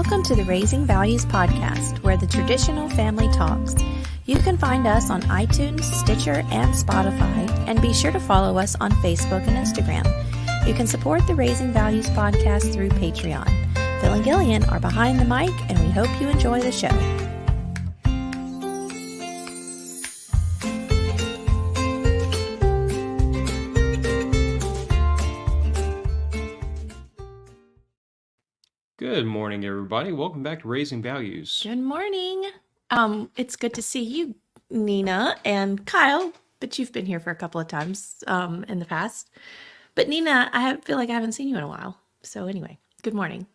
Welcome to the Raising Values podcast, where the traditional family talks. You can find us on iTunes, Stitcher, and Spotify, and be sure to follow us on Facebook and Instagram. You can support the Raising Values podcast through Patreon. Phil and Gillian are behind the mic, and we hope you enjoy the show. Good morning, everybody. Welcome back to Raising Values. Good morning. It's good to see you, Nina and Kyle, but you've been here for a couple of times in the past. But Nina, feel like I haven't seen you in a while. So anyway, good morning.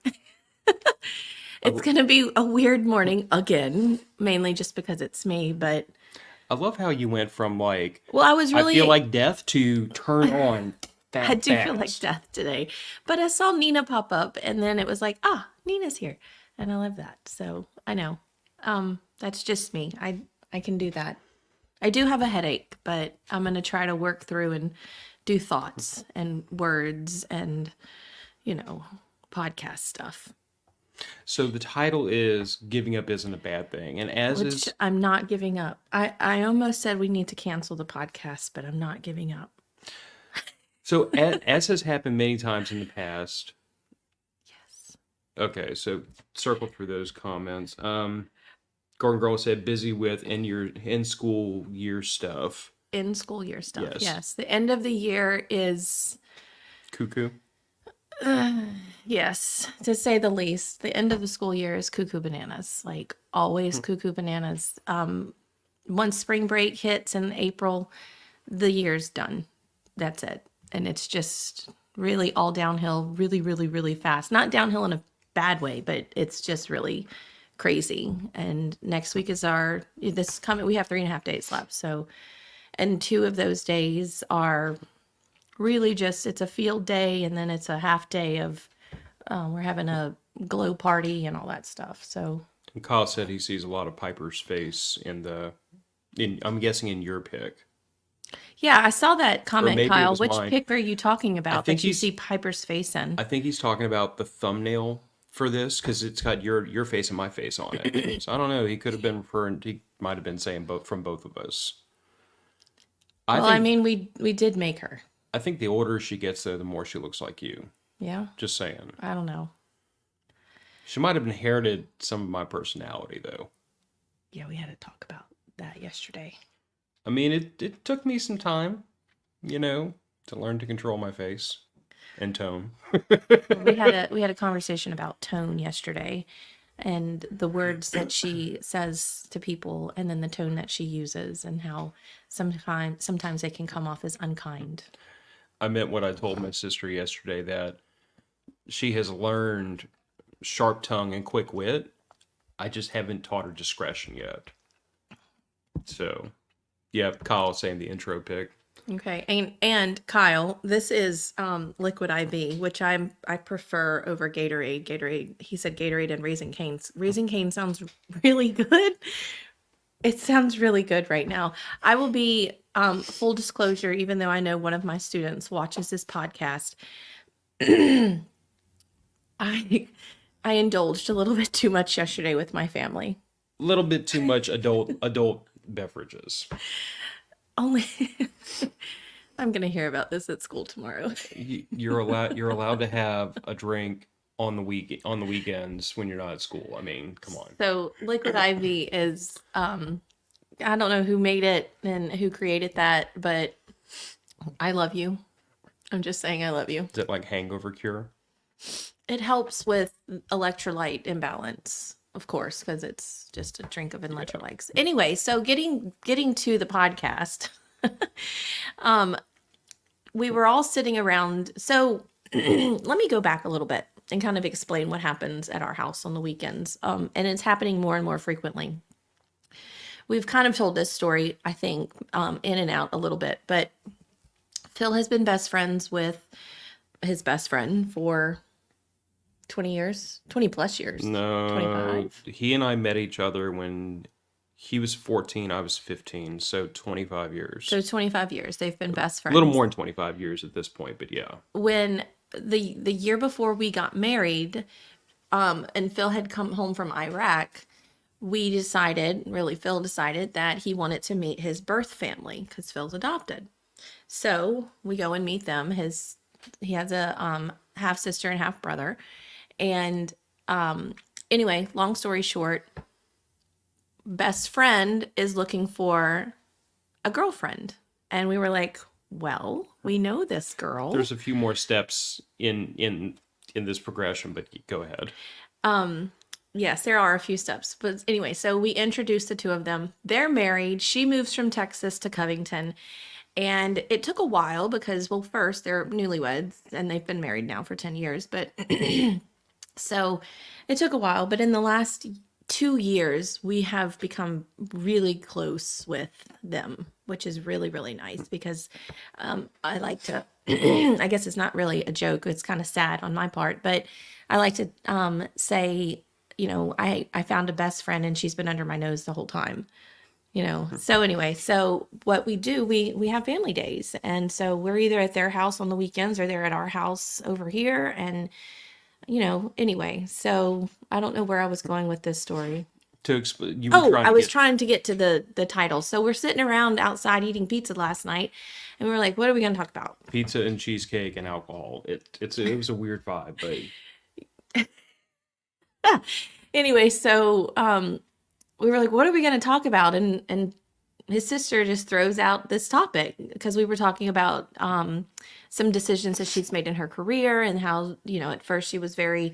It's going to be a weird morning again, mainly just because it's me, but... I love how you went from I feel like death to turn on. I do feel like death today. But I saw Nina pop up, and then it was like, Nina's here. And I love that. So I know. That's just me. I can do that. I do have a headache, but I'm going to try to work through and do thoughts and words and, podcast stuff. So the title is Giving Up Isn't a Bad Thing. And I'm not giving up. I almost said we need to cancel the podcast, but I'm not giving up. So as has happened many times in the past. Yes. Okay, so circle through those comments. Gordon Girl said busy with in school year stuff. In school year stuff, yes. The end of the year is... Cuckoo? Yes, to say the least. The end of the school year is cuckoo bananas. Like always cuckoo bananas. Once spring break hits in April, the year's done. That's it. And it's just really all downhill really, really, really fast. Not downhill in a bad way, but it's just really crazy. And next week is we have 3.5 days left. So, and 2 of those days are really just, it's a field day. And then it's a half day of, we're having a glow party and all that stuff. So. And Kyle said he sees a lot of Piper's face I'm guessing in your pick. Yeah, I saw that comment, Kyle. Which mine. pic are you talking about that you see Piper's face in? I think he's talking about the thumbnail for this because it's got your face and my face on it. So I don't know. He could have been referring. He might have been saying from both of us. We did make her. I think the older she gets, though, the more she looks like you. Yeah. Just saying. I don't know. She might have inherited some of my personality, though. Yeah, we had to talk about that yesterday. I mean, it took me some time, to learn to control my face and tone. we had a conversation about tone yesterday and the words that she says to people and then the tone that she uses and how sometimes they can come off as unkind. I meant what I told my sister yesterday, that she has learned sharp tongue and quick wit. I just haven't taught her discretion yet. So... yeah, Kyle saying the intro pick. Okay, and Kyle, this is Liquid IV, which I prefer over Gatorade. Gatorade, he said Gatorade and Raising Cane's. Raising Cane sounds really good. It sounds really good right now. I will be full disclosure, even though I know one of my students watches this podcast. I indulged a little bit too much yesterday with my family. A little bit too much adult beverages. Only I'm gonna hear about this at school tomorrow. You're allowed to have a drink on the weekends when you're not at school. I mean, come on. So Liquid IV is I don't know who made it and who created that, but I love you. I'm just saying I love you. Is it like hangover cure? It helps with electrolyte imbalance. Of course, because it's just a drink of electrolytes. Yeah. Anyway, so getting to the podcast, we were all sitting around. So let me go back a little bit and kind of explain what happens at our house on the weekends. And it's happening more and more frequently. We've kind of told this story, I think, in and out a little bit. But Phil has been best friends with his best friend for 20 plus years. No, 25. He and I met each other when he was 14, I was 15, so 25 years. So 25 years, they've been best friends. A little more than 25 years at this point, but yeah. When the year before we got married, and Phil had come home from Iraq, Phil decided that he wanted to meet his birth family because Phil's adopted. So we go and meet them. He has a half sister and half brother. And anyway, long story short, best friend is looking for a girlfriend. And we were like, well, we know this girl. There's a few more steps in this progression, but go ahead. Yes, there are a few steps. But anyway, so we introduced the two of them. They're married. She moves from Texas to Covington. And it took a while because, well, first, they're newlyweds and they've been married now for 10 years. But so it took a while. But in the last 2 years, we have become really close with them, which is really, really nice because I like to, I guess it's not really a joke. It's kind of sad on my part, but I like to say, I found a best friend and she's been under my nose the whole time. So anyway, so what we do, we have family days. And so we're either at their house on the weekends or they're at our house over here. And, anyway, so I don't know where I was going with this story. I was trying to get to the title. So we're sitting around outside eating pizza last night and we were like, what are we going to talk about? Pizza and cheesecake and alcohol. It was a weird vibe, but anyway, so, we were like, what are we going to talk about? And his sister just throws out this topic because we were talking about some decisions that she's made in her career and how, at first she was very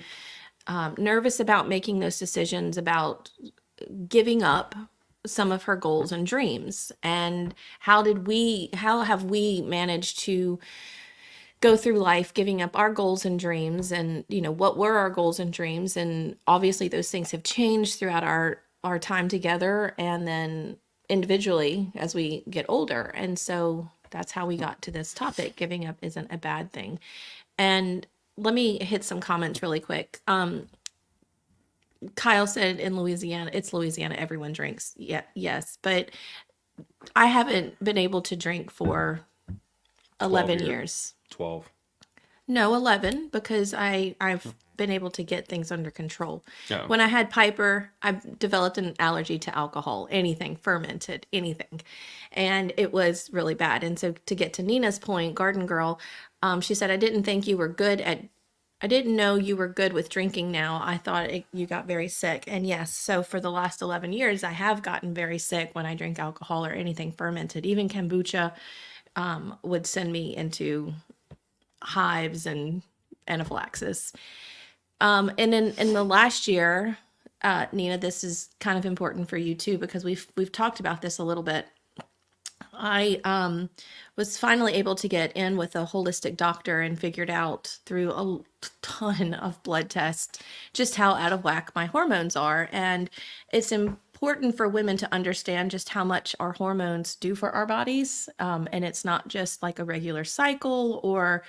nervous about making those decisions about giving up some of her goals and dreams. And how have we managed to go through life giving up our goals and dreams? And, what were our goals and dreams? And obviously those things have changed throughout our time together and then individually as we get older. And so that's how we got to this topic. Giving up isn't a bad thing. And let me hit some comments really quick. Kyle said in Louisiana, it's Louisiana, everyone drinks. Yeah, yes. But I haven't been able to drink for 11 years. 12. No, 11, because I've been able to get things under control. Oh. When I had Piper, I developed an allergy to alcohol, anything fermented, anything. And it was really bad. And so to get to Nina's point, Garden Girl, she said, I didn't know you were good with drinking now. I thought you got very sick. And yes, so for the last 11 years, I have gotten very sick when I drink alcohol or anything fermented. Even kombucha would send me into hives and anaphylaxis. And in the last year, Nina, this is kind of important for you too, because we've talked about this a little bit. I was finally able to get in with a holistic doctor and figured out through a ton of blood tests just how out of whack my hormones are. And it's important for women to understand just how much our hormones do for our bodies. And it's not just like a regular cycle or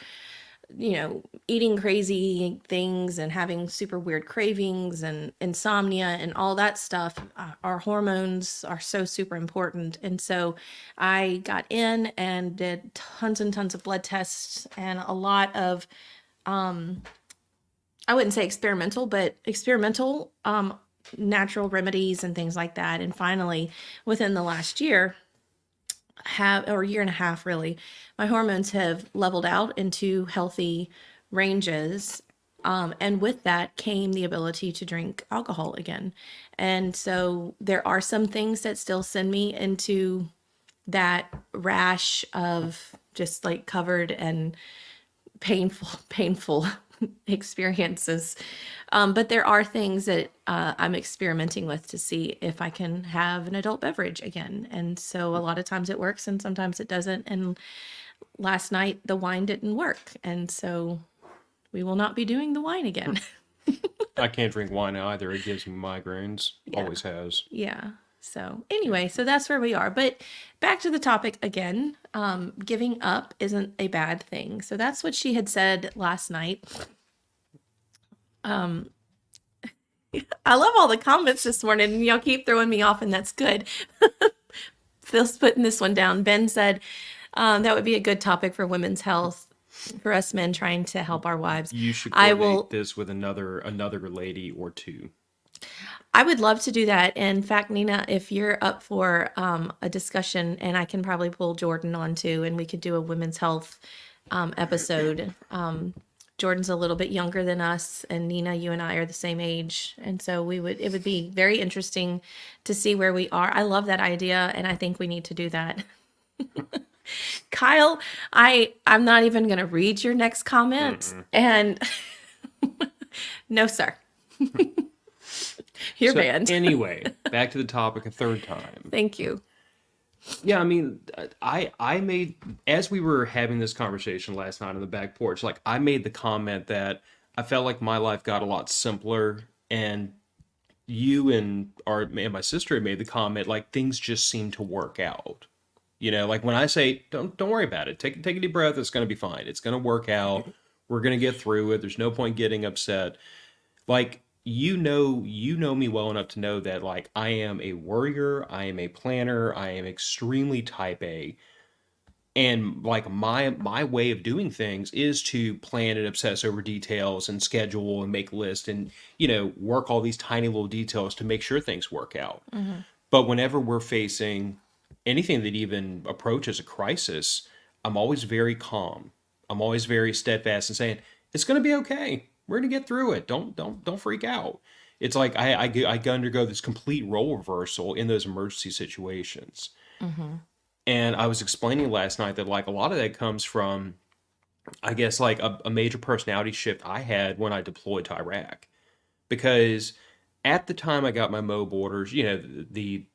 eating crazy things and having super weird cravings and insomnia and all that stuff. Our hormones are so super important. And so I got in and did tons and tons of blood tests and a lot of, I wouldn't say experimental, but experimental natural remedies and things like that. And finally, within the last year, year and a half really, my hormones have leveled out into healthy ranges. And with that came the ability to drink alcohol again. And so there are some things that still send me into that rash of just like covered and painful experiences. But there are things that I'm experimenting with to see if I can have an adult beverage again. And so a lot of times it works and sometimes it doesn't. And last night the wine didn't work. And so we will not be doing the wine again. I can't drink wine either. It gives me migraines. Yeah. Always has. Yeah. So anyway, so that's where we are. But back to the topic again, giving up isn't a bad thing. So that's what she had said last night. I love all the comments this morning, and y'all keep throwing me off, and that's good. Phil's putting this one down. Ben said that would be a good topic for women's health. for us men trying to help our wives. You should I coordinate will this with another lady or two. I would love to do that. In fact, Nina, if you're up for a discussion, and I can probably pull Jordan on too, and we could do a women's health episode. Jordan's a little bit younger than us, and Nina, you and I are the same age, and so it would be very interesting to see where we are. I love that idea, and I think we need to do that. Kyle, I'm not even going to read your next comment, and no, sir, you're So banned. anyway, back to the topic a third time. Thank you. Yeah, I mean, I made, as we were having this conversation last night on the back porch, like I made the comment that I felt like my life got a lot simpler, and you and my sister had made the comment like things just seem to work out. You know, like when I say don't worry about it, take a deep breath, it's gonna be fine, it's gonna work out, we're gonna get through it. There's no point getting upset. Like you know me well enough to know that like I am a worrier, I am a planner, I am extremely type A. And like my way of doing things is to plan and obsess over details and schedule and make lists and work all these tiny little details to make sure things work out. But whenever we're facing anything that even approaches a crisis, I'm always very calm. I'm always very steadfast and saying it's going to be okay. We're going to get through it. Don't freak out. It's like I undergo this complete role reversal in those emergency situations. And I was explaining last night that like a lot of that comes from, I guess, like a major personality shift I had when I deployed to Iraq. Because at the time I got my MOB orders, the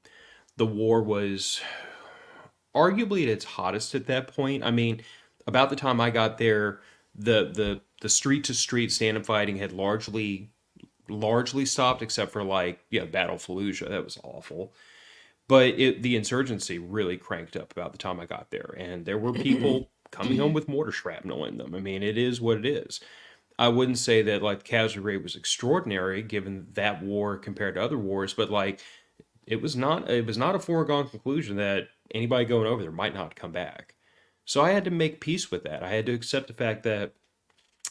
war was arguably at its hottest at that point. I mean, about the time I got there, the street to street stand-up fighting had largely stopped, except for like Battle of Fallujah. That was awful. But the insurgency really cranked up about the time I got there, and there were people coming home with mortar shrapnel in them. I mean, it is what it is. I wouldn't say that like the casualty rate was extraordinary given that war compared to other wars, but like it was not a foregone conclusion that anybody going over there might not come back. So I had to make peace with that. I had to accept the fact that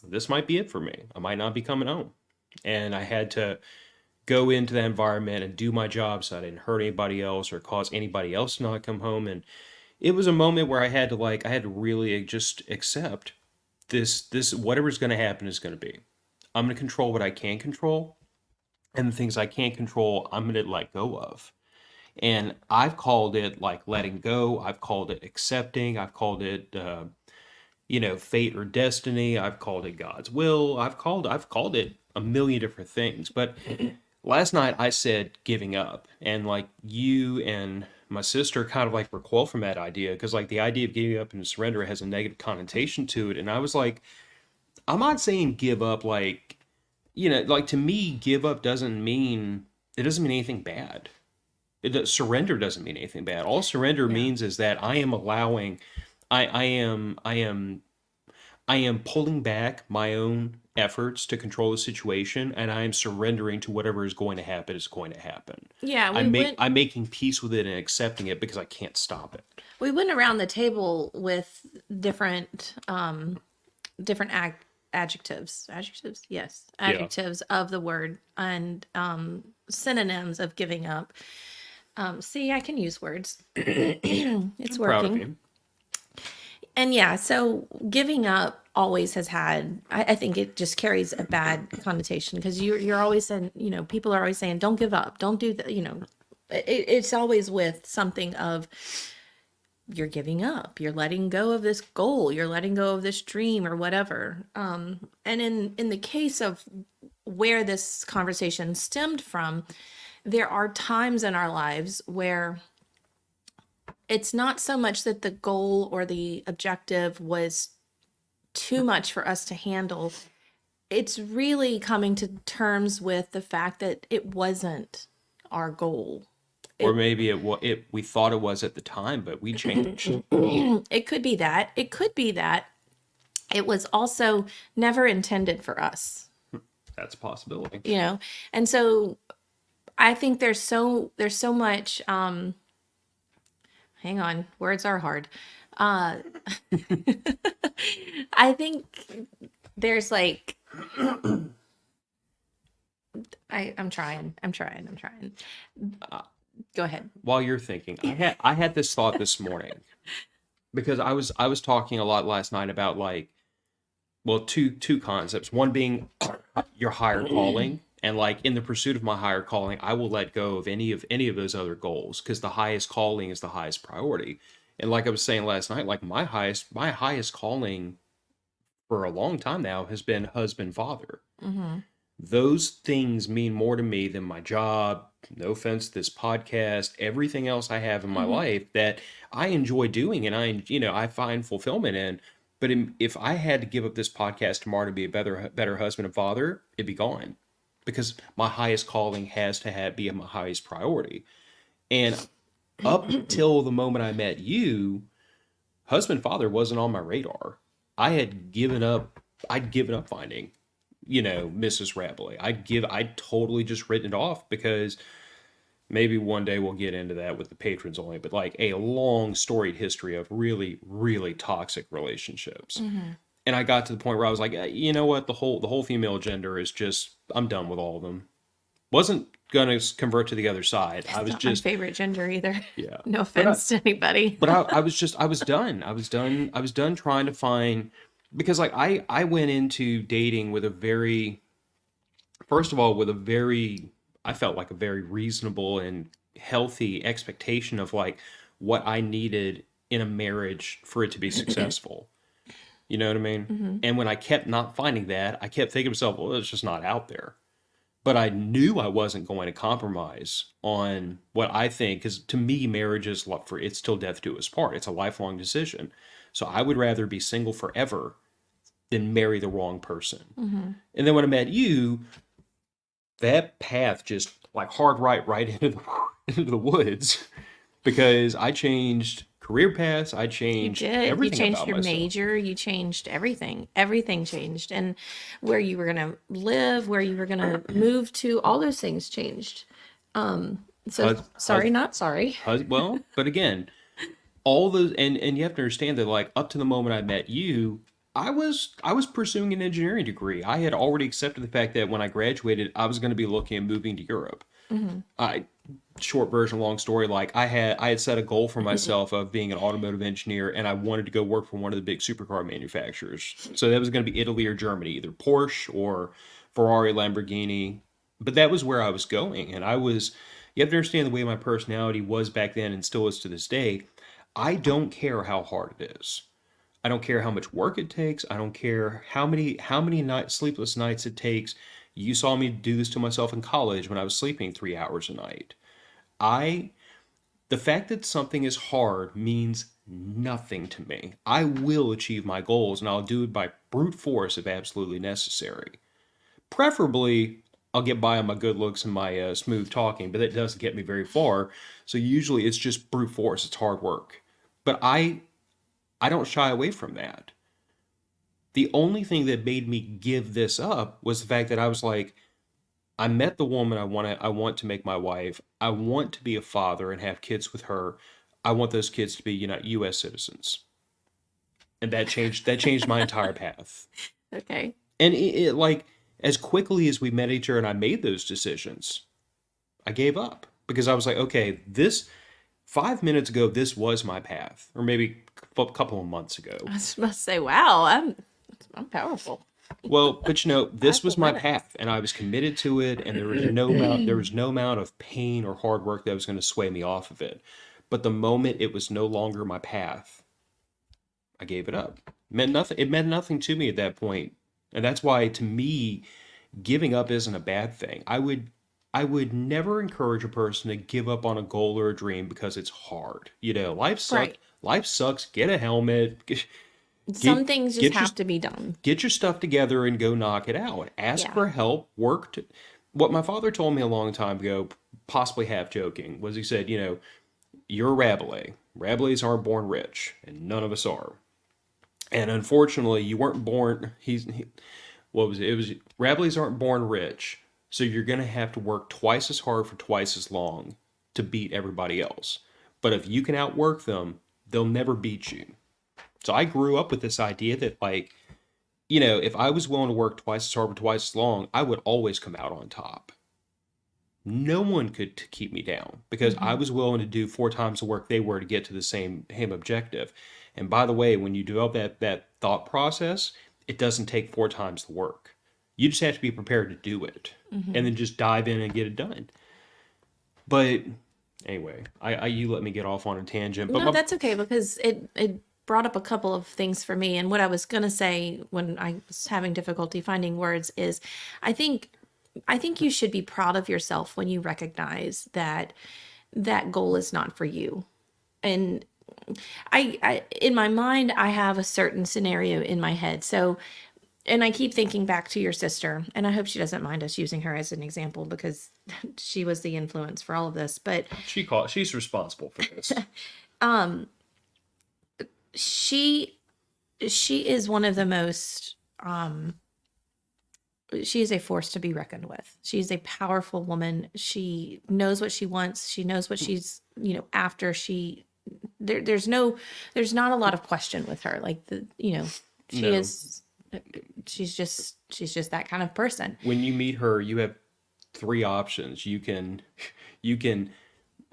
this might be it for me. I might not be coming home. And I had to go into that environment and do my job so I didn't hurt anybody else or cause anybody else to not come home. And it was a moment where I had to really just accept this whatever's going to happen is going to be. I'm going to control what I can control, and the things I can't control, I'm going to let go of. And I've called it like letting go. I've called it accepting. I've called it, fate or destiny. I've called it God's will. I've called it a million different things. But last night I said giving up, and like you and my sister kind of like recoil from that idea because like the idea of giving up and surrender has a negative connotation to it. And I was like, I'm not saying give up like, like to me, give up doesn't mean anything bad. Surrender doesn't mean anything bad. All surrender Yeah. means is that I am allowing, I am pulling back my own efforts to control the situation, and I am surrendering to whatever is going to happen is going to happen. Yeah, I'm making peace with it and accepting it because I can't stop it. we went around the table with different adjectives, yes, Yeah, adjectives of the word, and synonyms of giving up. See, I can use words. It's I'm proud of working. you. And yeah, so giving up always has had, I think it just carries a bad connotation because you're always saying, people are always saying, don't give up, don't do that, it's always with something of you're giving up, you're letting go of this goal, you're letting go of this dream or whatever. And in the case of where this conversation stemmed from, there are times in our lives where it's not so much that the goal or the objective was too much for us to handle. It's really coming to terms with the fact that it wasn't our goal. Or maybe we thought it was at the time, but we changed. It could be that. It could be that it was also never intended for us, That's a possibility. And so I think there's so much hang on, words are hard. Uh, I think there's like I'm trying. Uh, Go ahead. while you're thinking, I had this thought this morning because I was talking a lot last night about like, well, two concepts. One being your higher calling, and like in the pursuit of my higher calling, I will let go of any of those other goals because the highest calling is the highest priority. And like I was saying last night, like my highest calling for a long time now has been husband father. Mm-hmm. Those things mean more to me than my job, no offense, this podcast, everything else I have in my Mm-hmm. life that I enjoy doing and I find fulfillment in. But if I had to give up this podcast tomorrow to be a better husband and father, it'd be gone because my highest calling has to be my highest priority. And up till the moment I met you, husband father wasn't on my radar. I'd given up finding, Mrs. Rabley. I'd totally just written it off because maybe one day we'll get into that with the patrons only, but like a long storied history of really, really toxic relationships. Mm-hmm. And I got to the point where I was like, you know what, the whole female gender is just, I'm done with all of them. Wasn't gonna convert to the other side. I It's was not my just, favorite gender either. yeah. No But I, offense to anybody. but I was done. I was done trying to find, because like I went into dating with a very, first of all, with a very, I felt like a very reasonable and healthy expectation of like what I needed in a marriage for it to be successful. You know what I mean? Mm-hmm. And when I kept not finding that, I kept thinking to myself, well, it's just not out there. But I knew I wasn't going to compromise on what I think, because to me, marriage is it's till death do us part. It's a lifelong decision. So I would rather be single forever than marry the wrong person. Mm-hmm. And then when I met you, that path just like hard right into the, into the woods because I changed career paths. I You changed did. You everything changed about your myself. major. You changed everything. Everything changed. And where you were going to live, where you were going to move to, all those things changed. So Hus, hus, sorry, not sorry. well, but again, all those, and you have to understand that like up to the moment I met you, I was pursuing an engineering degree. I had already accepted the fact that when I graduated, I was going to be looking at moving to Europe. Mm-hmm. I Short version, long story, like I had set a goal for myself of being an automotive engineer, and I wanted to go work for one of the big supercar manufacturers. So that was going to be Italy or Germany, either Porsche or Ferrari, Lamborghini. But that was where I was going, and you have to understand the way my personality was back then and still is to this day. I don't care how hard it is. I don't care how much work it takes. I don't care how many sleepless nights it takes. You saw me do this to myself in college when I was sleeping 3 hours a night. I The fact that something is hard means nothing to me. I will achieve my goals and I'll do it by brute force if absolutely necessary. Preferably, I'll get by on my good looks and my smooth talking, but that doesn't get me very far. So usually it's just brute force. It's hard work. But I don't shy away from that. The only thing that made me give this up was the fact that I was like, I met the woman I want to make my wife. I want to be a father and have kids with her. I want those kids to be, US citizens. And that changed my entire path. Okay. And like as quickly as we met each other and I made those decisions, I gave up because I was like, okay, this 5 minutes ago, this was my path, or maybe a couple of months ago. I was about to say, wow, I'm powerful. Well, but this 5 was whole my minutes. path, and I was committed to it, and there was no amount of pain or hard work that was going to sway me off of it. But the moment it was no longer my path, I gave it up. It meant nothing to me at that point, and that's why to me, giving up isn't a bad thing. I would never encourage a person to give up on a goal or a dream because it's hard. Life sucks. Right. Life sucks. Get a helmet. Some Get things just get your have to be done. get your stuff together and go knock it out. Ask Yeah. for help. What my father told me a long time ago, possibly half joking, was he said, you're a Rabelais. Rabelays aren't born rich, and none of us are. And unfortunately, you weren't born. What was it? It was Rabelays aren't born rich, so you're gonna have to work twice as hard for twice as long to beat everybody else. But if you can outwork them, they'll never beat you. So I grew up with this idea that, like, if I was willing to work twice as hard or twice as long, I would always come out on top. No one could keep me down because I Hmm. was willing to do 4 times the work they were to get to the same objective. And by the way, when you develop that thought process, it doesn't take 4 times the work. You just have to be prepared to do it and Hmm. then just dive in and get it done. But anyway, you let me get off on a tangent. But No, my that's okay because it brought up a couple of things for me. And what I was going to say when I was having difficulty finding words is I think I think you should be proud of yourself when you recognize that that goal is not for you. And I in my mind I have a certain scenario in my head. So and I keep thinking back to your sister, and I hope she doesn't mind us using her as an example because she was the influence for all of this. But she's responsible for this. she she is one of the most she is a force to be reckoned with. She's a powerful woman. She knows what she wants. She knows what she's, after she there's not a lot of question with her. Like she No. is she's just that kind of person. When you meet her, you have 3 options. You can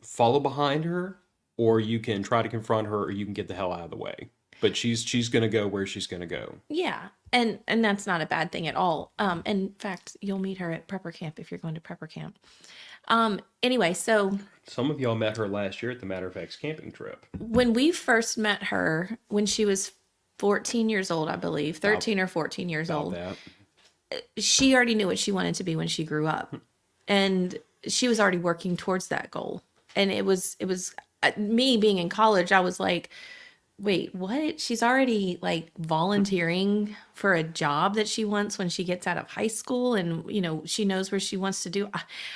follow behind her, or you can try to confront her, or you can get the hell out of the way. But she's gonna go where she's gonna go. Yeah. And that's not a bad thing at all. In fact, you'll meet her at prepper camp if you're going to prepper camp. Anyway, so Some of y'all met her last year at the Matter of Facts camping trip. when we first met her, when she was 14 years old, I believe, About 13 or 14 years about old, that. she already knew what she wanted to be when she grew up. And she was already working towards that goal. And it was me being in college, I was like, wait, what? She's already like volunteering for a job that she wants when she gets out of high school and she knows where she wants to do.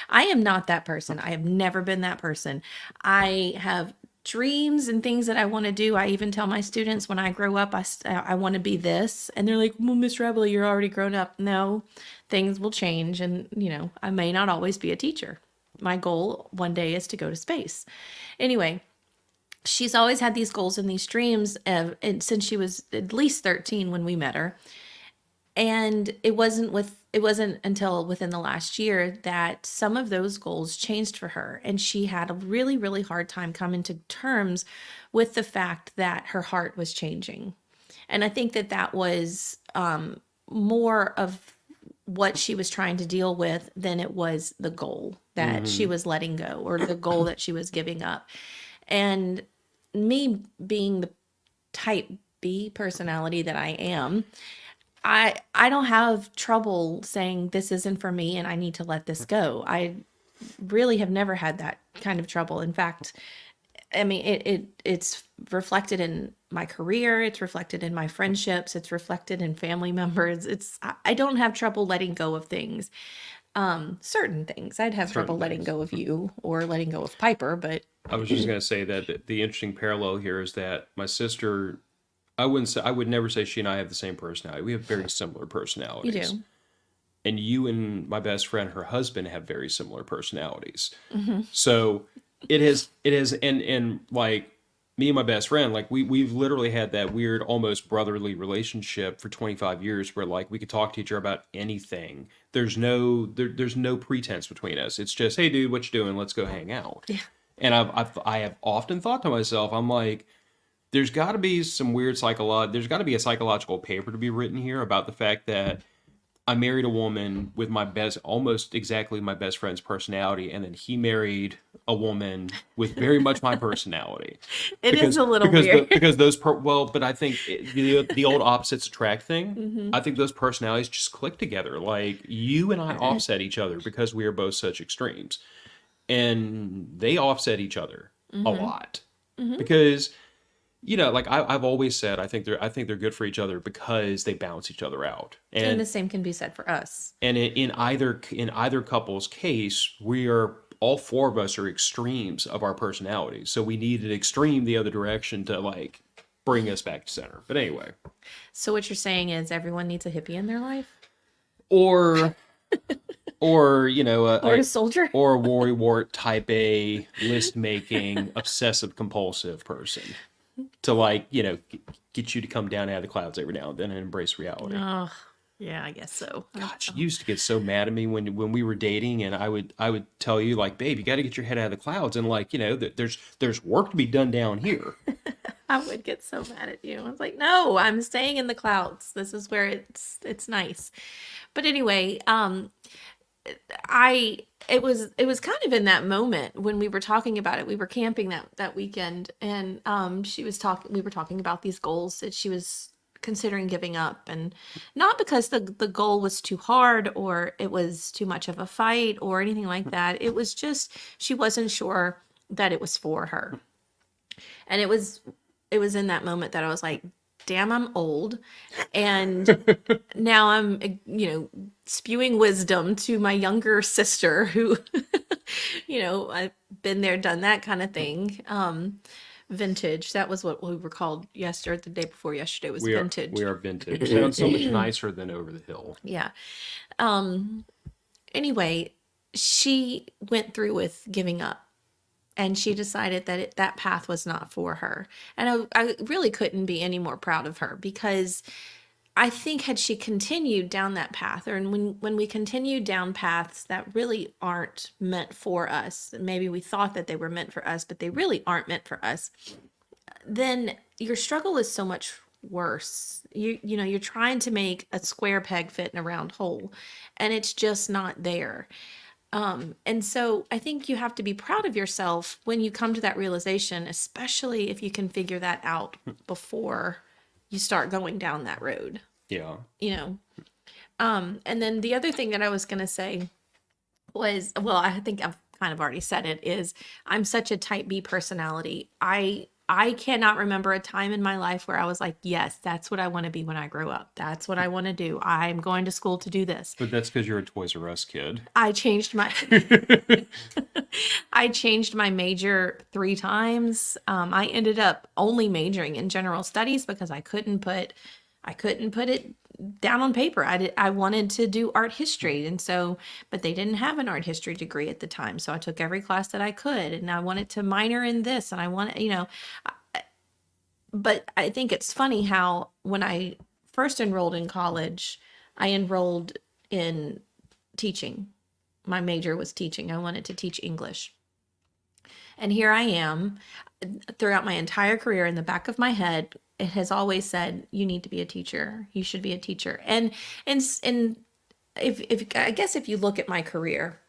I am not that person. I have never been that person. I have dreams and things that I want to do. I even tell my students when I grow up, I want to be this. And they're like, well, Miss Rebel, you're already grown up. No, things will change. And, I may not always be a teacher. My goal one day is to go to space. Anyway, she's always had these goals and these dreams and since she was at least 13 when we met her. And it wasn't until within the last year that some of those goals changed for her, and she had a really really hard time coming to terms with the fact that her heart was changing. And I think that that was more of what she was trying to deal with than it was the goal that she Hmm. was letting go or the goal that she was giving up. And me being the type B personality that I am, I don't have trouble saying this isn't for me and I need to let this go. I really have never had that kind of trouble. In fact, I mean it's reflected in my career, it's reflected in my friendships, it's reflected in family members. I don't have trouble letting go of things. Certain things. I'd have Certain trouble letting things. go of you or letting go of Piper, but I was just gonna say that the interesting parallel here is that my sister, I would never say she and I have the same personality. We have very similar you personalities. do. And you and my best friend, her husband, have very similar personalities. Hmm. So it has and like me and my best friend, like we've literally had that weird almost brotherly relationship for 25 years where like we could talk to each other about anything. There's no pretense between us. It's just, hey dude, what you doing? Let's go hang out. Yeah. And I have often thought to myself, I'm like, there's got to be a psychological paper to be written here about the fact that I married a woman with almost exactly my best friend's personality, and then he married a woman with very much my personality. It is Because a little weird. but I think the old opposites attract thing. Hmm. I think those personalities just click together. Like you and I offset each other because we are both such extremes, and they offset each other a Hmm. lot Hmm. because like I've always said, I think they're good for each other because they balance each other out. And the And same can be said for us. in either couple's case, we are all 4 of us are extremes of our personalities. So we need an extreme the other direction to like bring us back to center. But anyway, So what you're saying is everyone needs a hippie in their life or or or a soldier. or a worrywart type A list making obsessive compulsive person. to like, get you to come down out of the clouds every now and then and embrace reality. Oh, yeah, I guess so. God, she used to get so mad at me when we were dating, and I would tell you like, babe, you got to get your head out of the clouds, and like, there's work to be done down here. I would get so mad at you. I was like, no, I'm staying in the clouds. This is where it's nice. But anyway, I it was kind of in that moment when we were talking about it. We were camping that weekend, and she was talking. We were talking about these goals that she was considering giving up, and not because the goal was too hard or it was too much of a fight or anything like that. It was just she wasn't sure that it was for her, and it was in that moment that I was like, damn, I'm old. And now I'm, spewing wisdom to my younger sister who, I've been there, done that kind of thing. Vintage. That was what we were called yesterday. The day before yesterday was vintage. We are vintage. Sounds so much nicer than over the hill. Yeah. Anyway, she went through with giving up. And she decided that that path was not for her. And I really couldn't be any more proud of her, because I think had she continued down that path, or when we continue down paths that really aren't meant for us, maybe we thought that they were meant for us, but they really aren't meant for us, then your struggle is so much worse. You're trying to make a square peg fit in a round hole, and it's just not there. And so I think you have to be proud of yourself when you come to that realization, especially if you can figure that out before you start going down that road. Yeah. And then the other thing that I was going to say was, well, I think I've kind of already said it, is I'm such a type B personality. I cannot remember a time in my life where I was like, yes, that's what I want to be when I grow up. That's what I want to do. I'm going to school to do this. But that's because you're a Toys R Us kid. I changed my I changed my major 3 times. I ended up only majoring in general studies because I couldn't put it down on paper. I wanted to do art history, and so, but they didn't have an art history degree at the time, so I took every class that I could, and I wanted to minor in this, and I wanted, but I think it's funny how when I first enrolled in college, I enrolled in teaching. My major was teaching. I wanted to teach English. And here I am, throughout my entire career, in the back of my head, it has always said, you need to be a teacher. You should be a teacher. And if I guess if you look at my career,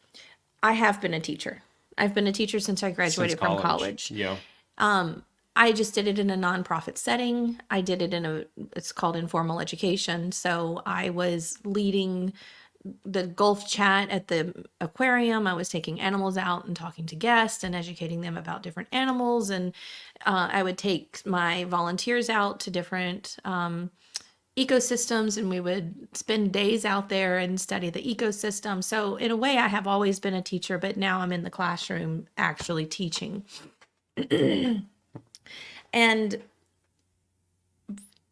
I have been a teacher. I've been a teacher since I graduated from college. Yeah. I just did it in a nonprofit setting. I did it it's called informal education. So I was leading the golf chat at the aquarium. I was taking animals out and talking to guests and educating them about different animals. And I would take my volunteers out to different ecosystems, and we would spend days out there and study the ecosystem. So in a way, I have always been a teacher, but now I'm in the classroom actually teaching. And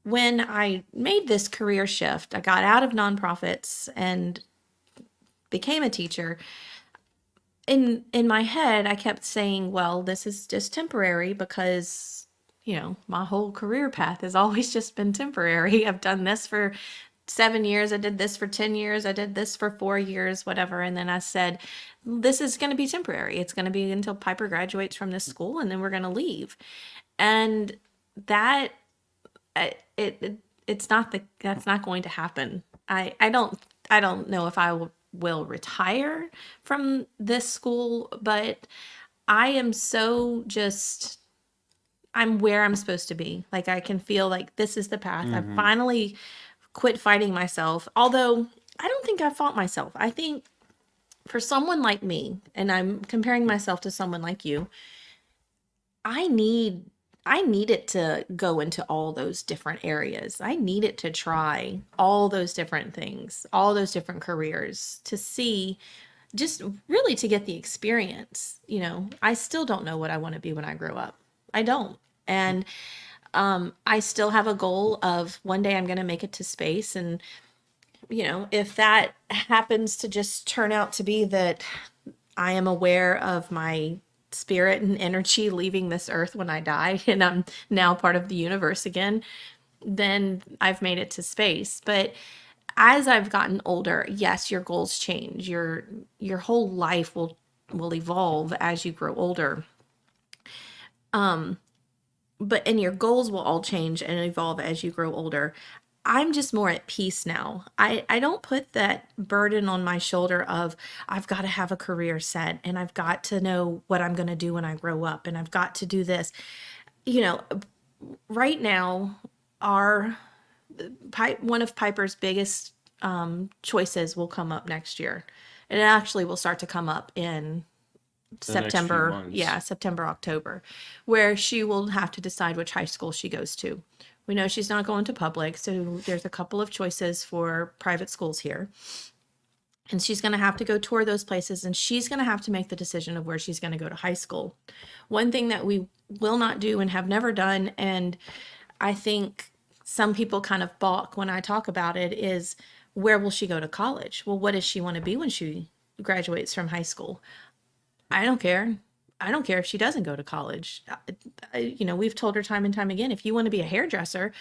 when I made this career shift, I got out of nonprofits and became a teacher. In my head, I kept saying, well, this is just temporary because, my whole career path has always just been temporary. I've done this for 7 years. I did this for 10 years. I did this for 4 years, whatever. And then I said, this is going to be temporary. It's going to be until Piper graduates from this school, and then we're going to leave. And that that's not going to happen. I don't know if I will retire from this school, but I am I'm where I'm supposed to be. Like, I can feel like this is the path. Mm-hmm. I finally quit fighting myself. Although I don't think I fought myself. I think for someone like me, and I'm comparing myself to someone like you, I need it to go into all those different areas. I need it to try all those different things, all those different careers, to see, just really to get the experience. I still don't know what I want to be when I grow up. I don't. And I still have a goal of one day I'm going to make it to space. And, if that happens to just turn out to be that I am aware of my spirit and energy leaving this earth when I die and I'm now part of the universe again, then I've made it to space. But as I've gotten older, yes, your goals change. Your whole life will evolve as you grow older. But and your goals will all change and evolve as you grow older. I'm just more at peace now. I don't put that burden on my shoulder of I've got to have a career set and I've got to know what I'm going to do when I grow up and I've got to do this. You know, right now, our one of Piper's biggest choices will come up next year. And it actually will start to come up in The next few September, months. yeah, September, October, where she will have to decide which high school she goes to. We know she's not going to public, so there's a couple of choices for private schools here. And she's going to have to go tour those places and she's going to have to make the decision of where she's going to go to high school. One thing that we will not do and have never done, and I think some people kind of balk when I talk about it, is where will she go to college? Well, what does she want to be when she graduates from high school? I don't care. I don't care if she doesn't go to college. You know, we've told her time and time again, if you want to be a hairdresser,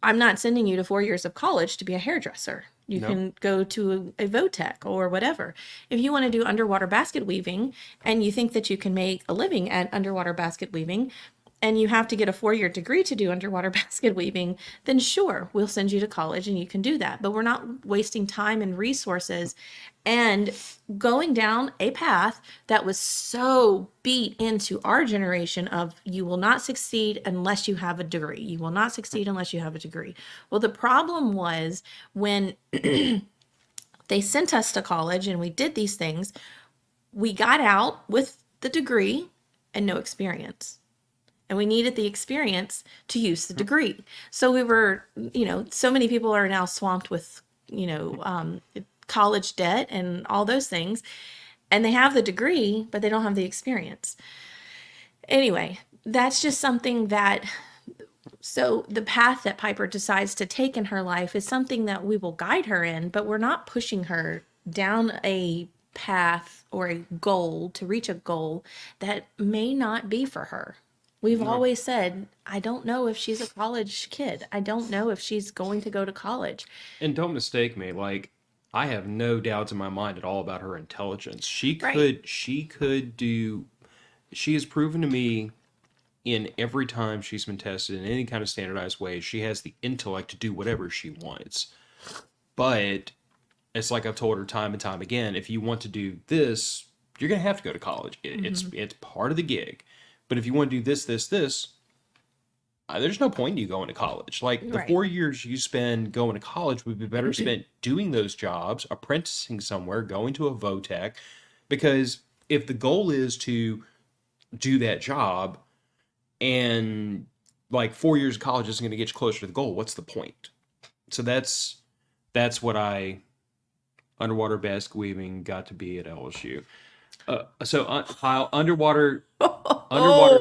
I'm not sending you to 4 years of college to be a hairdresser. You Nope. can go to a Votech or whatever. If you want to do underwater basket weaving and you think that you can make a living at underwater basket weaving, and you have to get a 4-year degree to do underwater basket weaving, then sure, we'll send you to college and you can do that. But we're not wasting time and resources and going down a path that was so beat into our generation of you will not succeed unless you have a degree. You will not succeed unless you have a degree. Well, the problem was when they sent us to college and we did these things, we got out with the degree and no experience. And we needed the experience to use the degree. So we were, you know, so many people are now swamped with, you know, college debt and all those things. And they have the degree, but they don't have the experience. Anyway, that's just something that, so the path that Piper decides to take in her life is something that we will guide her in, but we're not pushing her down a path or a goal to reach a goal that may not be for her. We've always said, I don't know if she's a college kid. I don't know if she's going to go to college. And don't mistake me, like I have no doubts in my mind at all about her intelligence. Right. She could do she has proven to me in every time she's been tested in any kind of standardized way, she has the intellect to do whatever she wants. But it's like I've told her time and time again, if you want to do this, you're going to have to go to college. It's part of the gig. But if you want to do this, there's no point in you going to college. Like the Right. 4 years you spend going to college would be better spent doing those jobs, apprenticing somewhere, going to a Votech. Because if the goal is to do that job and like 4 years of college isn't going to get you closer to the goal, what's the point? So that's what I underwater basket weaving got to be at LSU. Kyle, underwater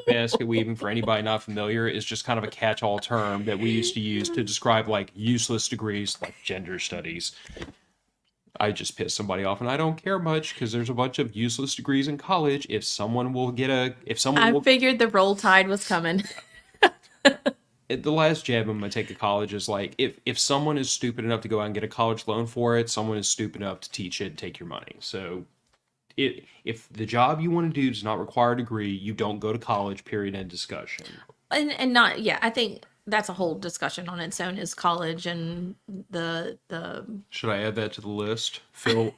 basket weaving, for anybody not familiar, is just kind of a catch-all term that we used to use to describe like useless degrees like gender studies. I just pissed somebody off and I don't care much because there's a bunch of useless degrees in college. If someone I figured the roll tide was coming. the last jab I'm gonna take to college is like if someone is stupid enough to go out and get a college loan for it, someone is stupid enough to teach it and take your money. So if the job you want to do does not require a degree, you don't go to college, period, end discussion. And not, yeah, I think that's a whole discussion on its own is college and the Should I add that to the list? Phil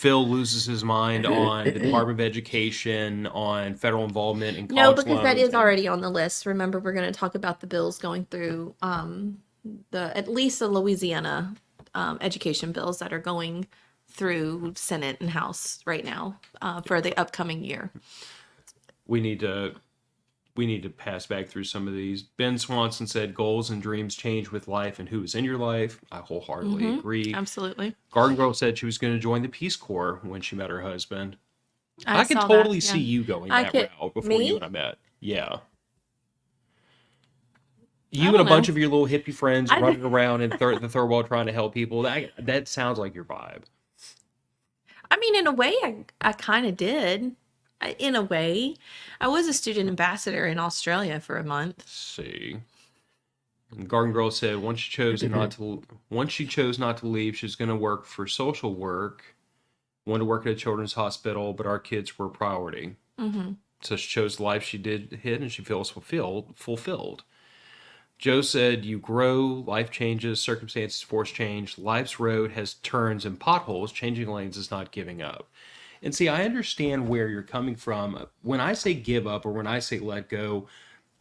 loses his mind on the Department of Education, on federal involvement in college no, because that loans, is and- already on the list. Remember, we're going to talk about the bills going through at least the Louisiana education bills that are going through Senate and House right now for the upcoming year. we need to pass back through some of these. Ben Swanson said goals and dreams change with life and who is in your life. I wholeheartedly agree. Absolutely. Garden Girl said she was going to join the Peace Corps when she met her husband. I can saw totally that, yeah. see you going I that could- route before me? you and I met. Yeah. I You and a don't bunch know. of your little hippie friends I- running around in the third world trying to help people. That sounds like your vibe. I mean, in a way, I kind of did. In a way, I was a student ambassador in Australia for a month. See. And Garden Girl said once she chose not to leave, she was going to work for social work, wanted to work at a children's hospital, but our kids were a priority. Mm-hmm. So she chose the life she did hit, and she feels fulfilled. Joe said, you grow, life changes, circumstances force change. Life's road has turns and potholes. Changing lanes is not giving up. And see, I understand where you're coming from. When I say give up or when I say let go,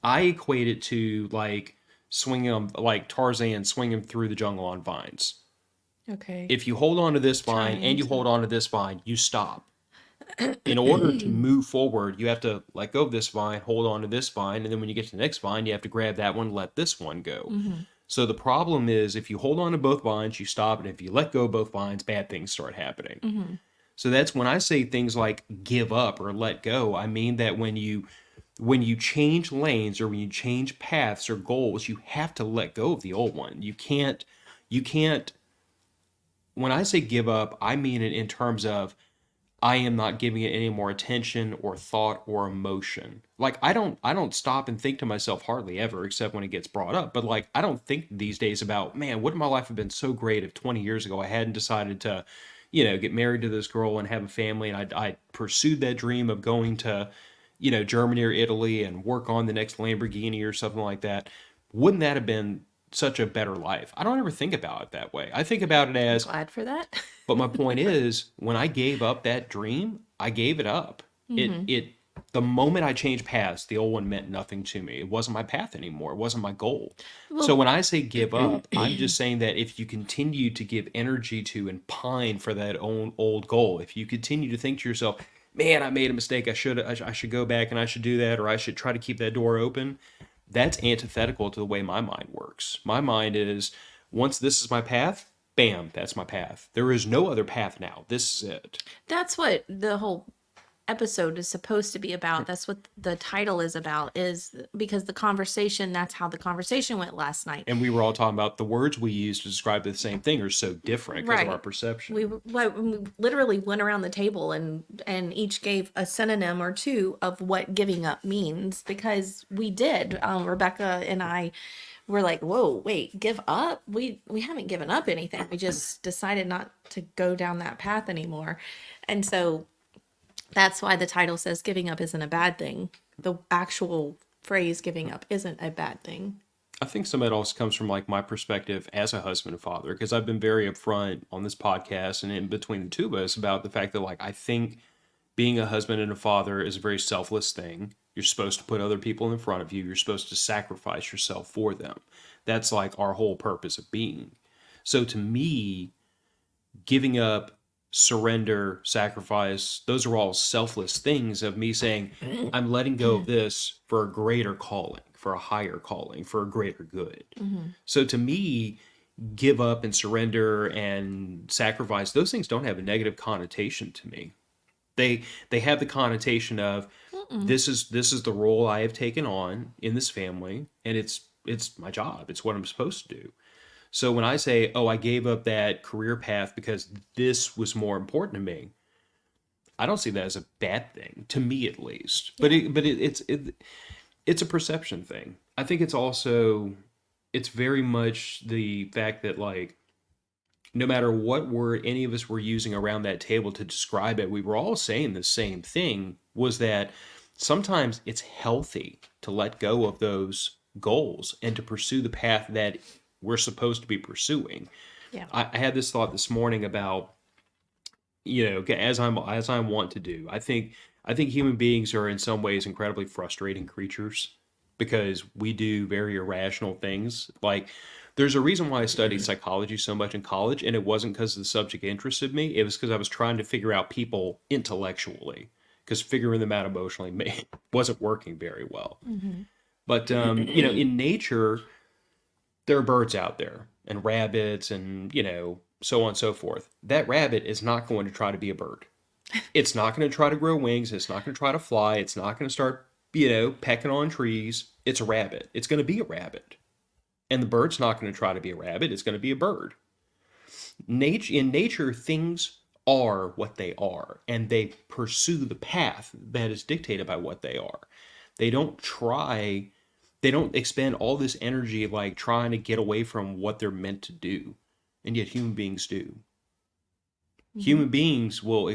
I equate it to like swinging them, like Tarzan swinging through the jungle on vines. Okay. If you hold on to this vine Trying and you to. hold on to this vine, you stop. In order to move forward, you have to let go of this vine, hold on to this vine, and then when you get to the next vine, you have to grab that one, let this one go. Mm-hmm. So the problem is if you hold on to both vines, you stop, and if you let go of both vines, bad things start happening. Mm-hmm. So that's when I say things like give up or let go, I mean that when you change lanes or when you change paths or goals, you have to let go of the old one. You can't when I say give up, I mean it in terms of I am not giving it any more attention or thought or emotion. Like I don't stop and think to myself hardly ever except when it gets brought up. But like I don't think these days about, man, wouldn't my life have been so great if 20 years ago I hadn't decided to, get married to this girl and have a family and I pursued that dream of going to, Germany or Italy and work on the next Lamborghini or something like that. Wouldn't that have been such a better life? I don't ever think about it that way. I think about it as, Glad for that. but my point is, when I gave up that dream, I gave it up. Mm-hmm. The moment I changed paths, the old one meant nothing to me. It wasn't my path anymore. It wasn't my goal. So Well, when I say give up, I'm just saying that if you continue to give energy to and pine for that old goal, if you continue to think to yourself, man, I made a mistake. I should go back and I should do that, or I should try to keep that door open. That's antithetical to the way my mind works. My mind is, once this is my path, bam, that's my path. There is no other path now. This is it. that's what the whole episode is supposed to be about. That's what the title is about, is because that's how the conversation went last night. And we were all talking about the words we use to describe the same thing are so different because of our Right. perception. We literally went around the table and each gave a synonym or two of what giving up means, because we did. Rebecca and I were like, "Whoa, wait, give up? We haven't given up anything. We just decided not to go down that path anymore." And so that's why the title says giving up isn't a bad thing. The actual phrase giving up isn't a bad thing. I think some of it also comes from like my perspective as a husband and father, because I've been very upfront on this podcast and in between the two of us about the fact that like I think being a husband and a father is a very selfless thing. You're supposed to put other people in front of you. You're supposed to sacrifice yourself for them. That's like our whole purpose of being. So to me, giving up, surrender, sacrifice, those are all selfless things of me saying, I'm letting go of this for a greater calling, for a higher calling, for a greater good. Mm-hmm. So to me, give up and surrender and sacrifice, those things don't have a negative connotation to me. They have the connotation of this is the role I have taken on in this family, and it's my job. It's what I'm supposed to do. So when I say, "Oh, I gave up that career path because this was more important to me," I don't see that as a bad thing, to me at least. But Yeah. it's a perception thing. I think it's very much the fact that like no matter what word any of us were using around that table to describe it, we were all saying the same thing, was that sometimes it's healthy to let go of those goals and to pursue the path that we're supposed to be pursuing. Yeah. I had this thought this morning about, as I want to do. I think human beings are in some ways incredibly frustrating creatures because we do very irrational things. Like there's a reason why I studied psychology so much in college, and it wasn't because the subject interested me. It was because I was trying to figure out people intellectually, because figuring them out emotionally wasn't working very well. Mm-hmm. But in nature, there are birds out there and rabbits and so on and so forth. That rabbit is not going to try to be a bird. It's not going to try to grow wings. It's not going to try to fly. It's not going to start pecking on trees. It's a rabbit. It's going to be a rabbit. And the bird's not going to try to be a rabbit. It's going to be a bird. In nature, things are what they are, and they pursue the path that is dictated by what they are. They don't try, they don't expend all this energy like trying to get away from what they're meant to do. And yet human beings do. Hmm. Human beings will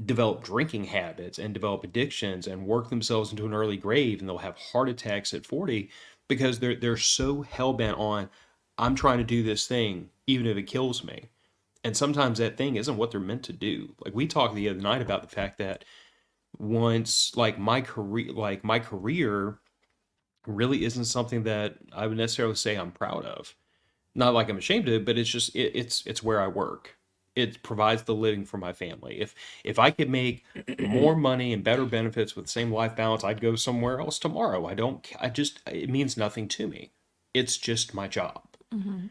develop drinking habits and develop addictions and work themselves into an early grave, and they'll have heart attacks at 40 because they're so hell bent on, I'm trying to do this thing even if it kills me. And sometimes that thing isn't what they're meant to do. Like we talked the other night about the fact that once my career really isn't something that I would necessarily say I'm proud of. Not like I'm ashamed of it, but it's just it's where I work. It provides the living for my family. If I could make more money and better benefits with the same life balance, I'd go somewhere else tomorrow. I just it means nothing to me. It's just my job. Hmm.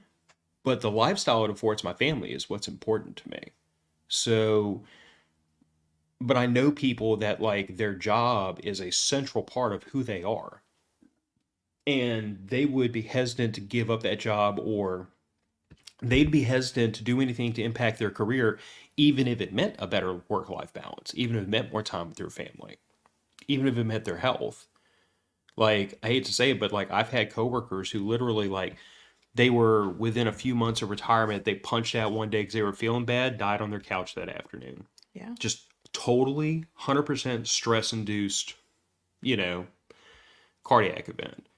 But the lifestyle it affords my family is what's important to me. So, but I know people that like their job is a central part of who they are. And they would be hesitant to give up that job, or they'd be hesitant to do anything to impact their career, even if it meant a better work life balance, even if it meant more time with their family, even if it meant their health. Like, I hate to say it, but like, I've had coworkers who literally, like, they were within a few months of retirement, they punched out one day because they were feeling bad, died on their couch that afternoon. Yeah. Just totally 100% stress induced, you know, cardiac event.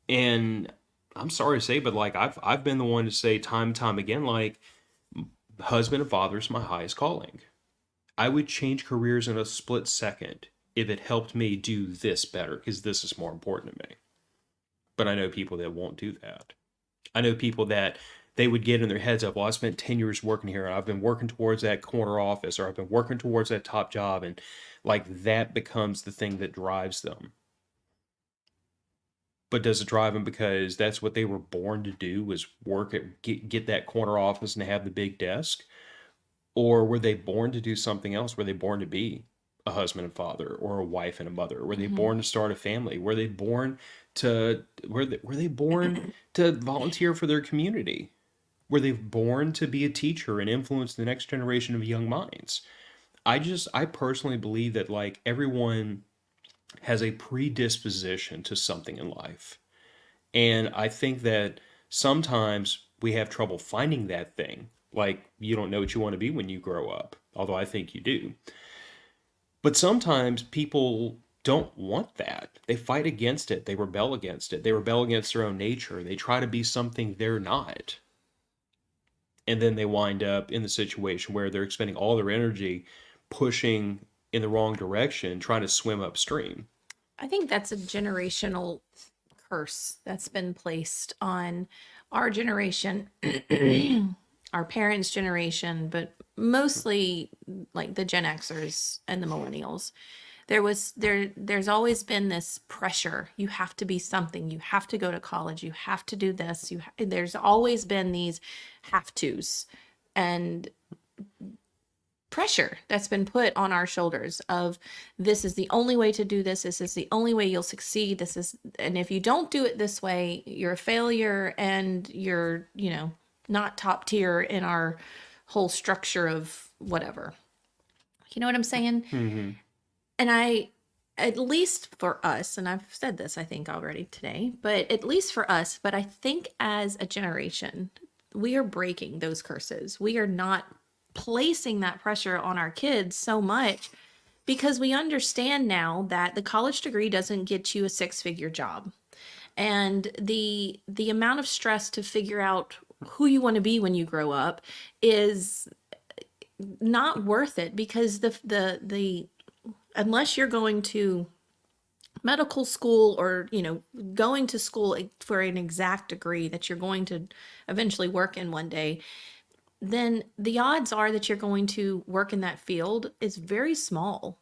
And I'm sorry to say, but like I've been the one to say time and time again, like husband and father is my highest calling. I would change careers in a split second if it helped me do this better, because this is more important to me. But I know people that won't do that. I know people that they would get in their heads up, well, I spent 10 years working here and I've been working towards that corner office, or I've been working towards that top job, and like that becomes the thing that drives them. But does it drive them because that's what they were born to do, was work at get that corner office and have the big desk? Or were they born to do something else? Were they born to be a husband and father, or a wife and a mother? Were they Hmm. born to start a family? Were they born to volunteer for their community? Were they born to be a teacher and influence the next generation of young minds? I personally believe that like everyone has a predisposition to something in life. And I think that sometimes we have trouble finding that thing. Like, you don't know what you want to be when you grow up, although I think you do. But sometimes people don't want that. They fight against it. They rebel against it. They rebel against their own nature. They try to be something they're not. And then they wind up in the situation where they're expending all their energy pushing in the wrong direction, trying to swim upstream. I think that's a generational curse that's been placed on our generation, our parents' generation, but mostly like the Gen Xers and the millennials. There's always been this pressure. You have to be something. You have to go to college. You have to do this. There's always been these have tos and pressure that's been put on our shoulders of, this is the only way to do this is the only way you'll succeed, and if you don't do it this way, you're a failure, and you're, not top tier in our whole structure of whatever. You know what I'm saying? Mm-hmm. And at least for us, and I've said this I think already today, but at least for us, but I think as a generation, we are breaking those curses. We are not placing that pressure on our kids so much, because we understand now that the college degree doesn't get you a six-figure job. And the amount of stress to figure out who you want to be when you grow up is not worth it, because the unless you're going to medical school, or going to school for an exact degree that you're going to eventually work in one day, then the odds are that you're going to work in that field is very small.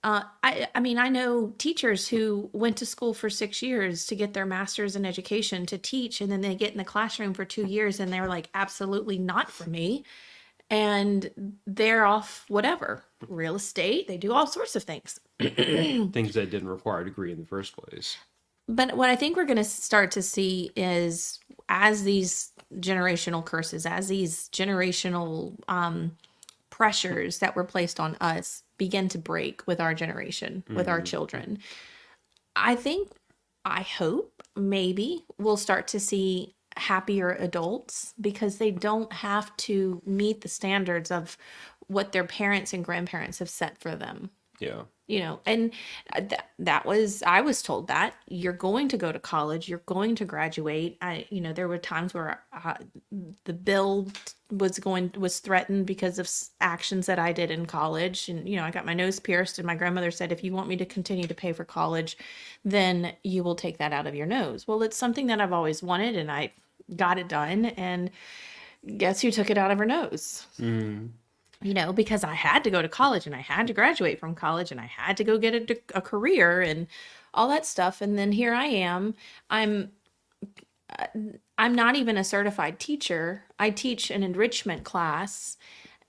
I mean, I know teachers who went to school for 6 years to get their master's in education to teach, and then they get in the classroom for 2 years and they're like, absolutely not for me. And they're off whatever, real estate, they do all sorts of things. Things that didn't require a degree in the first place. But what I think we're going to start to see is, as these generational curses, as these generational pressures that were placed on us begin to break with our generation, with our children, I think, I hope maybe we'll start to see happier adults because they don't have to meet the standards of what their parents and grandparents have set for them. Yeah. And I was told that you're going to go to college, you're going to graduate. There were times where the bill was threatened because of actions that I did in college. And, I got my nose pierced, and my grandmother said, if you want me to continue to pay for college, then you will take that out of your nose. Well, it's something that I've always wanted, and I got it done. And guess who took it out of her nose? Because I had to go to college and I had to graduate from college and I had to go get a career and all that stuff. And then here I am. I'm not even a certified teacher. I teach an enrichment class,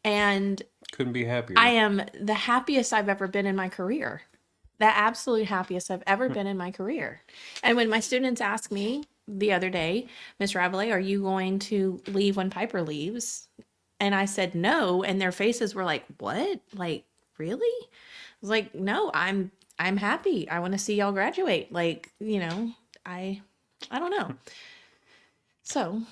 and Couldn't be happier. I am the happiest I've ever been in my career. The absolute happiest I've ever been in my career. And when my students ask me the other day, Miss Rabelais, are you going to leave when Piper leaves? And I said no, and their faces were like, "What? Like, really?" I was like, "No, I'm happy. I want to see y'all graduate." Like, I don't know. So,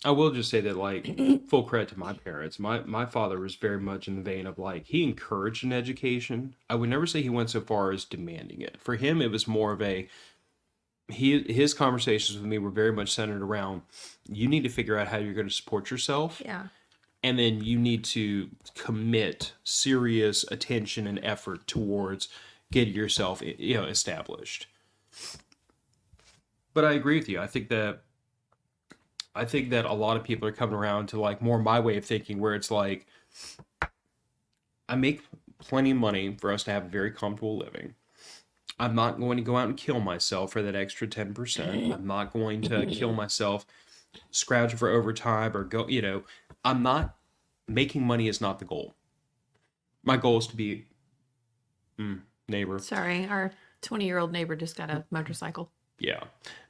I will just say that, like, full credit to my parents. My father was very much in the vein of, like, he encouraged an education. I would never say he went so far as demanding it. For him, it was more of his conversations with me were very much centered around, you need to figure out how you're going to support yourself. yeah. And then you need to commit serious attention and effort towards getting yourself, established. But I agree with you. I think that a lot of people are coming around to, like, more my way of thinking, where it's like, I make plenty of money for us to have a very comfortable living. I'm not going to go out and kill myself for that extra 10%. I'm not going to kill myself scrounging for overtime or go, I'm not, making money is not the goal. My goal is to be, neighbor. Sorry, our 20-year-old neighbor just got a motorcycle. Yeah.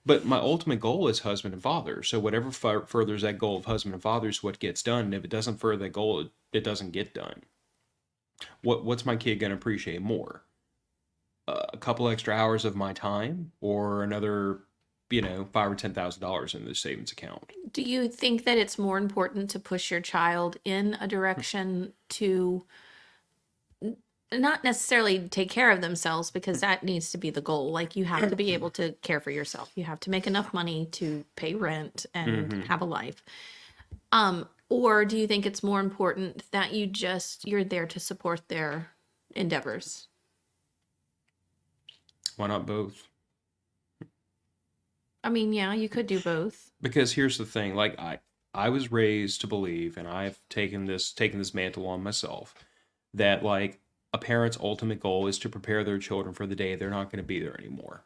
But my ultimate goal is husband and father. So whatever furthers that goal of husband and father is what gets done. And if it doesn't further that goal, it doesn't get done. What's my kid going to appreciate more? A couple extra hours of my time, or another, $5,000 or $10,000 in the savings account? Do you think that it's more important to push your child in a direction to not necessarily take care of themselves, because that needs to be the goal? Like, you have to be able to care for yourself. You have to make enough money to pay rent and have a life. Or do you think it's more important that you're there to support their endeavors? Why not both? I mean, yeah, you could do both. Because here's the thing, like, I was raised to believe, and I've taken this mantle on myself, that, like, a parent's ultimate goal is to prepare their children for the day they're not going to be there anymore.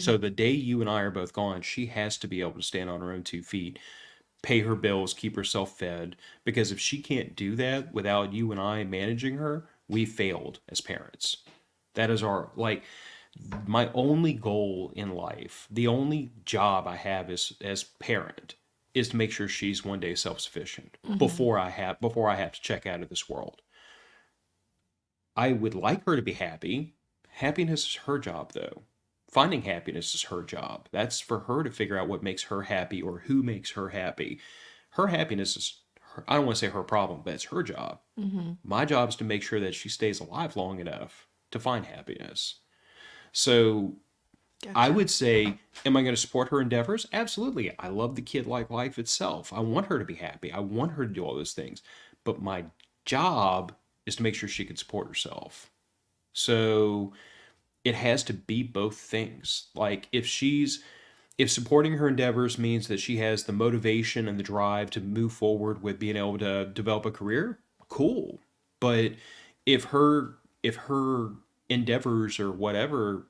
So the day you and I are both gone, she has to be able to stand on her own 2 feet, pay her bills, keep herself fed. Because if she can't do that without you and I managing her, we failed as parents. That is my only goal in life, the only job I have as parent, is to make sure she's one day self-sufficient before I have to check out of this world. I would like her to be happy. Happiness is her job, though. Finding happiness is her job. That's for her to figure out what makes her happy or who makes her happy. Her happiness is, I don't want to say her problem, but it's her job. My job is to make sure that she stays alive long enough to find happiness. So gotcha. I would say, am I going to support her endeavors? Absolutely. I love the kid like life itself. I want her to be happy. I want her to do all those things. But my job is to make sure she can support herself. So it has to be both things. Like, if supporting her endeavors means that she has the motivation and the drive to move forward with being able to develop a career, cool. But if her endeavors or whatever,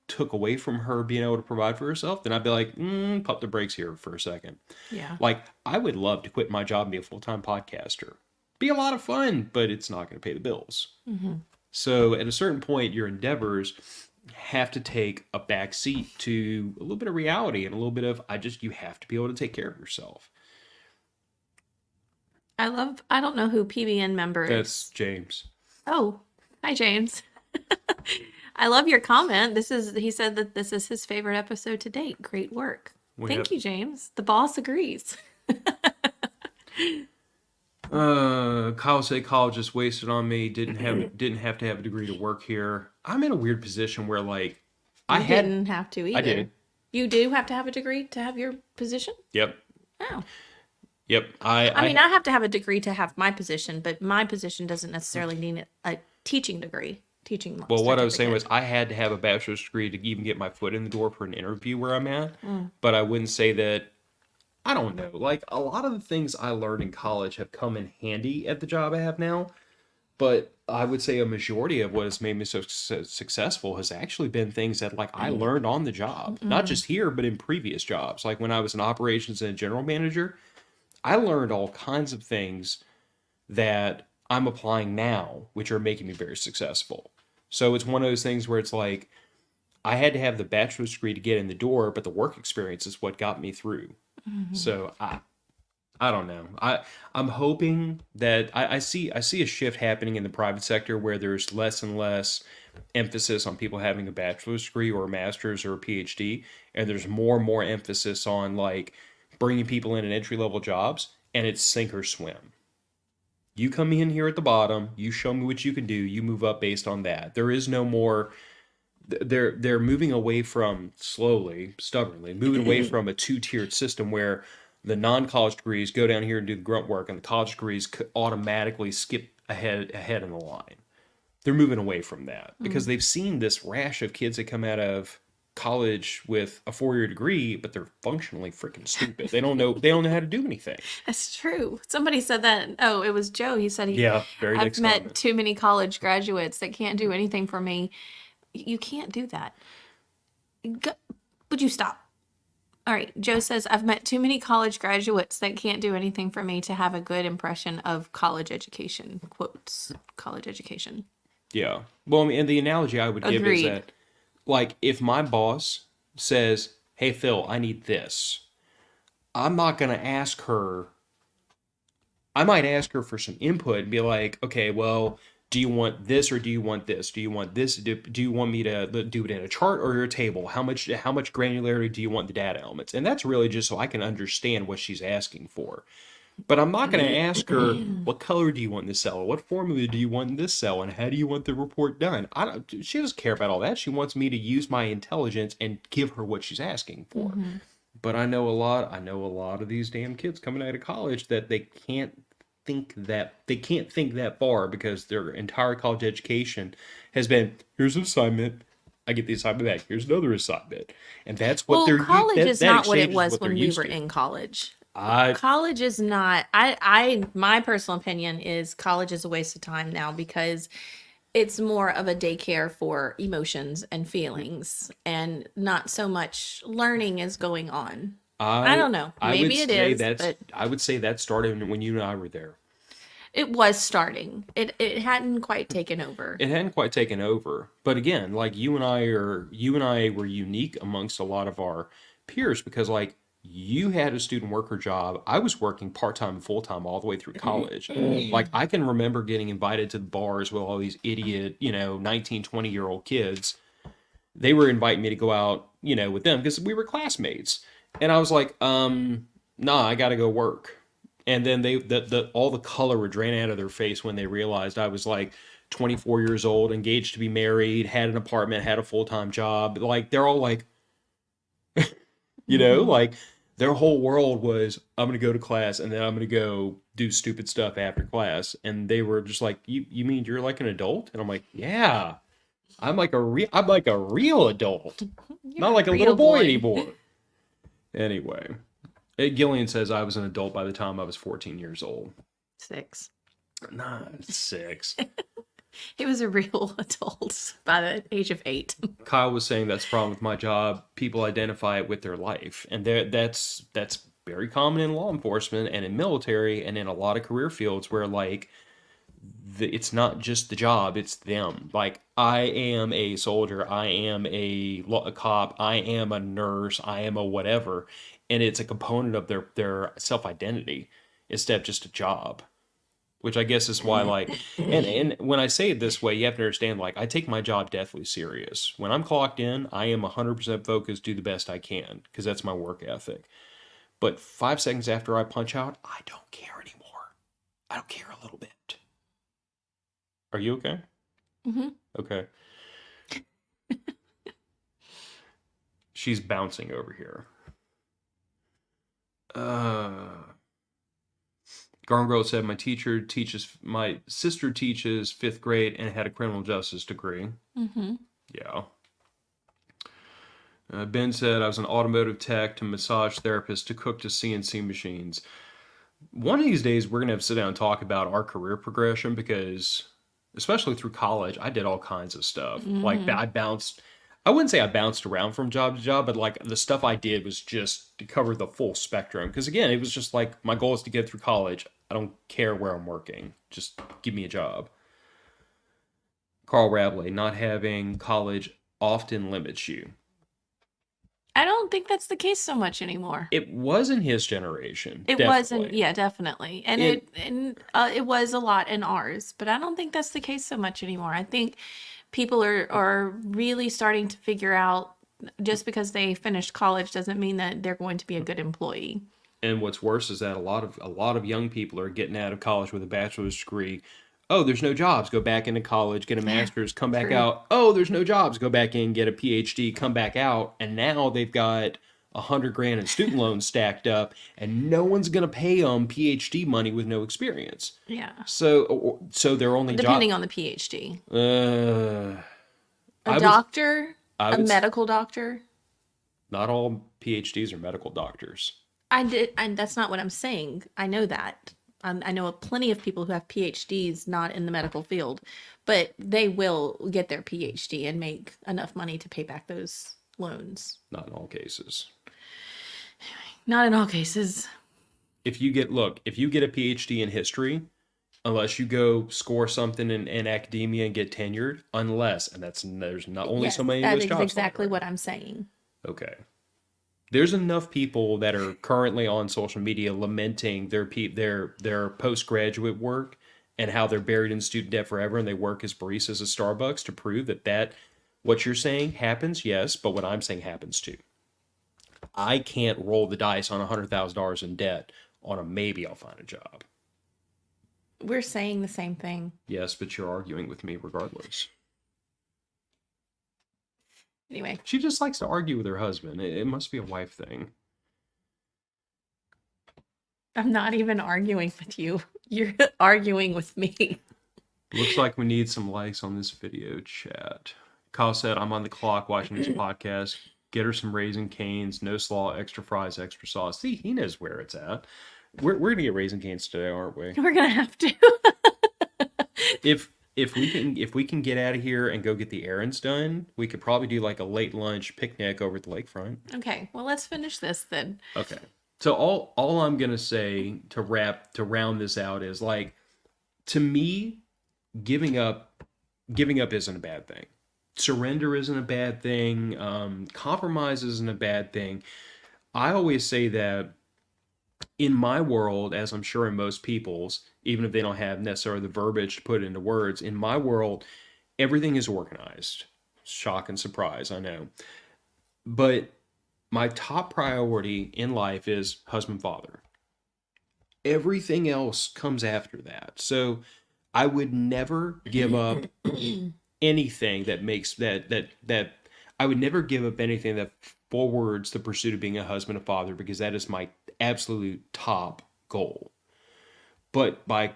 took away from her being able to provide for herself, then I'd be like, pump the brakes here for a second. Yeah. Like, I would love to quit my job and be a full-time podcaster. Be a lot of fun, but it's not going to pay the bills. So at a certain point, your endeavors, have to take a back seat to a little bit of reality and a little bit of, you have to be able to take care of yourself. I don't know who PBN member That's is. James. Oh, hi, James. I love your comment. He said that this is his favorite episode to date. Great work. Thank you, James. The boss agrees. Kyle said college is wasted on me. Didn't have to have a degree to work here. I'm in a weird position where like You didn't have to either. I did. You do have to have a degree to have your position? Yep. Oh. Yep. I mean, I have to have a degree to have my position, but my position doesn't necessarily need a teaching degree. Teaching. Well, what I was saying was I had to have a bachelor's degree to even get my foot in the door for an interview where I'm at. But I wouldn't say that. I don't know. Like a lot of the things I learned in college have come in handy at the job I have now. But I would say a majority of what has made me so successful has actually been things that like I learned on the job, not just here, but in previous jobs. Like when I was an operations and a general manager, I learned all kinds of things that I'm applying now, which are making me very successful. So it's one of those things where it's like I had to have the bachelor's degree to get in the door, but the work experience is what got me through. So I don't know. I'm hoping that I see a shift happening in the private sector where there's less and less emphasis on people having a bachelor's degree or a master's or a PhD, and there's more and more emphasis on like bringing people in entry level jobs, and it's sink or swim. You come in here at the bottom, you show me what you can do, you move up based on that. There is no more. They're moving away from slowly, stubbornly, moving away from a two-tiered system where the non-college degrees go down here and do the grunt work, and the college degrees automatically skip ahead in the line. They're moving away from that because they've seen this rash of kids that come out of college with a 4-year degree, but they're functionally freaking stupid. They don't know how to do anything. That's true. Somebody said that. Oh, it was Joe. He said I've met too many college graduates that can't do anything for me. You can't do that. Would you stop? All right. Joe says, I've met too many college graduates that can't do anything for me to have a good impression of college education. Quotes, college education. Yeah. Well, I mean, and the analogy I would give is that, like, if my boss says, hey, Phil, I need this, I'm not going to ask her. I might ask her for some input and be like, okay, well, do you want this or do you want this? Do you want this? Do you want me to do it in a chart or a table? How much granularity do you want the data elements? And that's really just so I can understand what she's asking for. But I'm not going to ask her, what color do you want in this cell? Or what formula do you want in this cell? And how do you want the report done? She doesn't care about all that. She wants me to use my intelligence and give her what she's asking for. But I know a lot of these damn kids coming out of college that they can't think that far because their entire college education has been, here's an assignment, I get the assignment back, here's another assignment, and that's what they're college is not what it was when we were in college. College is not. My personal opinion is college is a waste of time now because it's more of a daycare for emotions and feelings, and not so much learning is going on. I don't know. Maybe it is. But I would say that started when you and I were there. It was starting. It hadn't quite taken over. It hadn't quite taken over. But again, like you and I were unique amongst a lot of our peers because like you had a student worker job. I was working part-time and full-time all the way through college. Like I can remember getting invited to the bars with all these idiot, 19, 20-year-old kids. They were inviting me to go out, with them because we were classmates. And I was like, nah, I got to go work. And then all the color would drain out of their face when they realized I was like 24 years old, engaged to be married, had an apartment, had a full-time job. Like they're all like, like their whole world was, I'm going to go to class and then I'm going to go do stupid stuff after class. And they were just like, you mean you're like an adult? And I'm like, yeah, I'm like a real adult, not like a little boy anymore. Anyway, Gillian says I was an adult by the time I was 14 years old. 6. Not 6. He was a real adult by the age of 8. Kyle was saying that's the problem with my job. People identify it with their life. And that's very common in law enforcement and in military and in a lot of career fields where like it's not just the job, it's them. Like, I am a soldier, I am a cop, I am a nurse, I am a whatever, and it's a component of their self-identity instead of just a job. Which I guess is why, like, and when I say it this way, you have to understand, like, I take my job deathly serious. When I'm clocked in, I am 100% focused, do the best I can, because that's my work ethic. But 5 seconds after I punch out, I don't care anymore. I don't care a little bit. Are you okay? Hmm. Okay. She's bouncing over here. Garn Girl said my sister teaches fifth grade and had a criminal justice degree. Hmm. Yeah. Ben said I was an automotive tech to massage therapist to cook to CNC machines. One of these days, we're going to have to sit down and talk about our career progression because, especially through college, I did all kinds of stuff. Like, Hmm. I wouldn't say I bounced around from job to job, but like the stuff I did was just to cover the full spectrum. Because again, it was just like my goal is to get through college. I don't care where I'm working, just give me a job. Carl Radley, not having college often limits you. I don't think that's the case so much anymore. It was in his generation, It wasn't, definitely. yeah, definitely, and It it was a lot in ours, but I don't think that's the case so much anymore. I think people are really starting to figure out just because they finished college doesn't mean that they're going to be a good employee. And what's worse is that a lot of young people are getting out of college with a bachelor's degree. Oh, there's no jobs. Go back into college, get a master's, come back True. out. Oh, there's no jobs. Go back in, get a PhD, come back out, and now they've got 100 grand in student loans stacked up, and no one's gonna pay them PhD money with no experience. Yeah. So their only job. Depending on the PhD. Uh, A I was doctor, I a would. medical doctor. Not all PhDs are medical doctors. And that's not what I'm saying. I know that. I know plenty of people who have PhDs not in the medical field, but they will get their PhD and make enough money to pay back those loans. Not in all cases. Not in all cases. If you get a PhD in history, unless you go score something in academia and get tenured, and there's not only so Yes, many of that those is jobs like exactly right what now. I'm saying. Okay. There's enough people that are currently on social media lamenting their postgraduate work and how they're buried in student debt forever and they work as baristas at Starbucks to prove that what you're saying happens, yes, but what I'm saying happens too. I can't roll the dice on $100,000 in debt on a maybe I'll find a job. We're saying the same thing. Yes, but you're arguing with me regardless. Anyway, She just likes to argue with her husband. It must be a wife thing. I'm not even arguing with you. You're arguing with me. Looks like we need some likes on this video chat. Kyle said, I'm on the clock watching this podcast. Get her some Raisin Canes, no slaw, extra fries, extra sauce. See, he knows where it's at. We're going to get Raisin Canes today, aren't we? We're gonna have to. If we can get out of here and go get the errands done, we could probably do like a late lunch picnic over at the lakefront. Okay, well, let's finish this then. Okay. So all I'm gonna say to round this out is like, to me, giving up isn't a bad thing. Surrender isn't a bad thing. Compromise isn't a bad thing. I always say that in my world, as I'm sure in most people's, even if they don't have necessarily the verbiage to put into words, in my world, everything is organized. Shock and surprise, I know. But my top priority in life is husband, father. Everything else comes after that. So I would never give up anything that makes that I would never give up anything that forwards the pursuit of being a husband and father because that is my absolute top goal. But by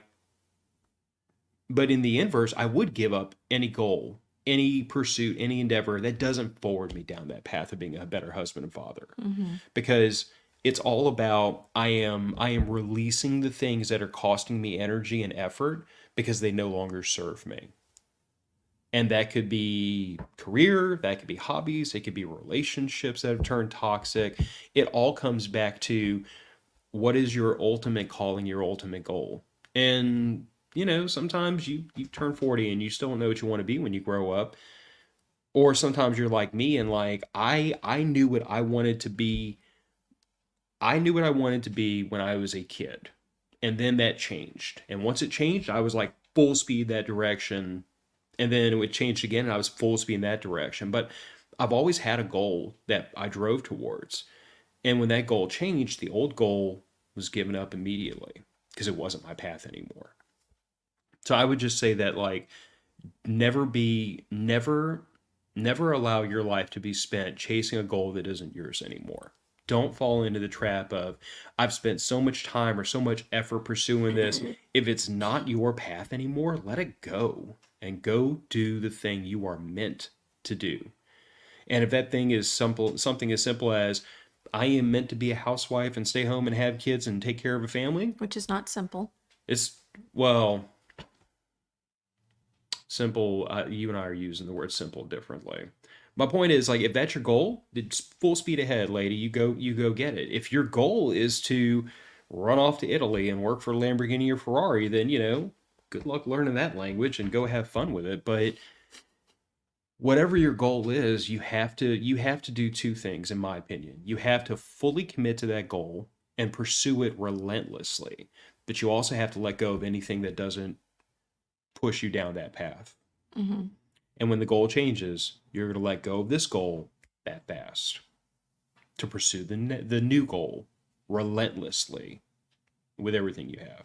but in the inverse, I would give up any goal, any pursuit, any endeavor that doesn't forward me down that path of being a better husband and father. Hmm. Because it's all about I am releasing the things that are costing me energy and effort because they no longer serve me. And that could be career, that could be hobbies, it could be relationships that have turned toxic. It all comes back to what is your ultimate calling, your ultimate goal. And sometimes you turn 40 and you still don't know what you want to be when you grow up. Or sometimes you're like me and like I knew what I wanted to be. I knew what I wanted to be when I was a kid. And then that changed. And once it changed, I was like full speed that direction. And then it would change again and I was full speed in that direction. But I've always had a goal that I drove towards. And when that goal changed, the old goal was given up immediately because it wasn't my path anymore. So I would just say that like never allow your life to be spent chasing a goal that isn't yours anymore. Don't fall into the trap of, I've spent so much time or so much effort pursuing this. If it's not your path anymore, let it go and go do the thing you are meant to do. And if that thing is something as simple as, I am meant to be a housewife and stay home and have kids and take care of a family, Which is not simple. it's, well, simple. You and I are using the word simple differently. My point is, like, if that's your goal, it's full speed ahead, lady. You go get it. If your goal is to run off to Italy and work for Lamborghini or Ferrari, then good luck learning that language and go have fun with it. But whatever your goal is, you have to do two things, in my opinion. You have to fully commit to that goal and pursue it relentlessly. But you also have to let go of anything that doesn't push you down that path. Mm-hmm. And when the goal changes, you're going to let go of this goal that fast to pursue the new goal relentlessly with everything you have.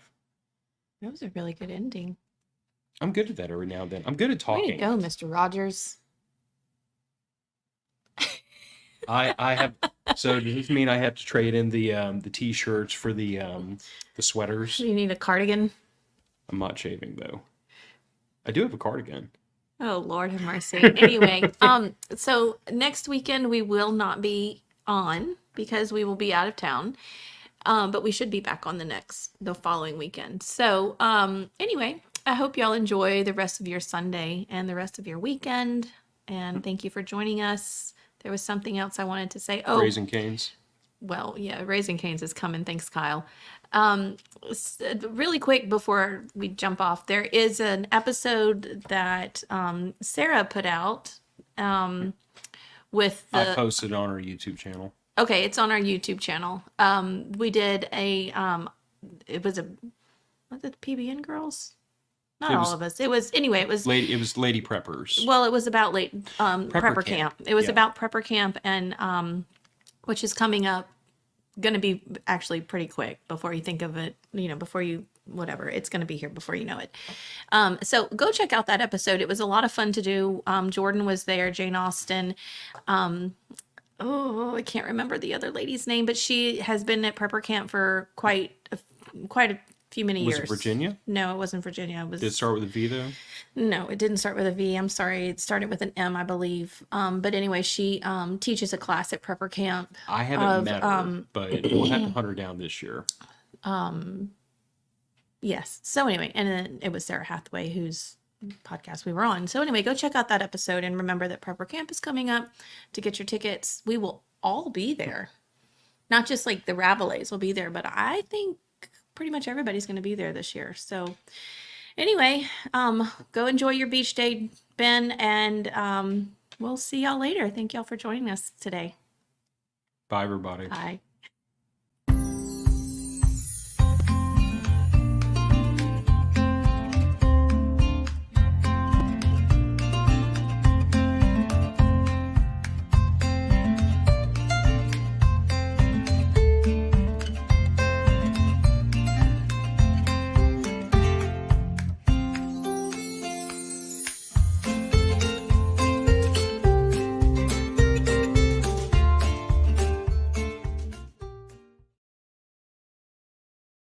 That was a really good ending. I'm good at that every now and then. I'm good at talking. Way to go, Mr. Rogers. I have. So does this mean I have to trade in the t-shirts for the sweaters? You need a cardigan? I'm not shaving though. I do have a cardigan. Oh, Lord have mercy. Anyway, so next weekend we will not be on because we will be out of town. But we should be back on the following weekend. So, anyway, I hope y'all enjoy the rest of your Sunday and the rest of your weekend. And thank you for joining us. There was something else I wanted to say. Oh, Raising Cane's. well, yeah, Raising Cane's is coming. Thanks, Kyle. Really quick before we jump off, there is an episode that Sarah put out with I the. posted on our YouTube channel. Okay, it's on our YouTube channel. We did a. It was it PBN girls? Not all of us. It was anyway. It was Lady Preppers. Well, it was about prepper camp. It was Yeah. about prepper camp, and which is coming up. Going to be actually pretty quick before you think of it. Before you whatever, it's going to be here before you know it. So go check out that episode. It was a lot of fun to do. Jordan was there, Jane Austen. Oh, I can't remember the other lady's name, but she has been at prepper camp for quite a few many years. Was it Virginia? No, it wasn't Virginia. Did it start with a V though? No, it didn't start with a V. I'm sorry. It started with an M, I believe. But anyway, she teaches a class at prepper camp. I haven't met her, but we'll have to hunt her down this year. Yes. So anyway, and then it was Sarah Hathaway whose podcast we were on. So anyway, go check out that episode and remember that prepper camp is coming up. To get your tickets, we will all be there. Not just like the Ravelets will be there, but I think pretty much everybody's going to be there this year. So anyway, go enjoy your beach day, Ben, and we'll see y'all later. Thank y'all for joining us today. Bye, everybody. Bye.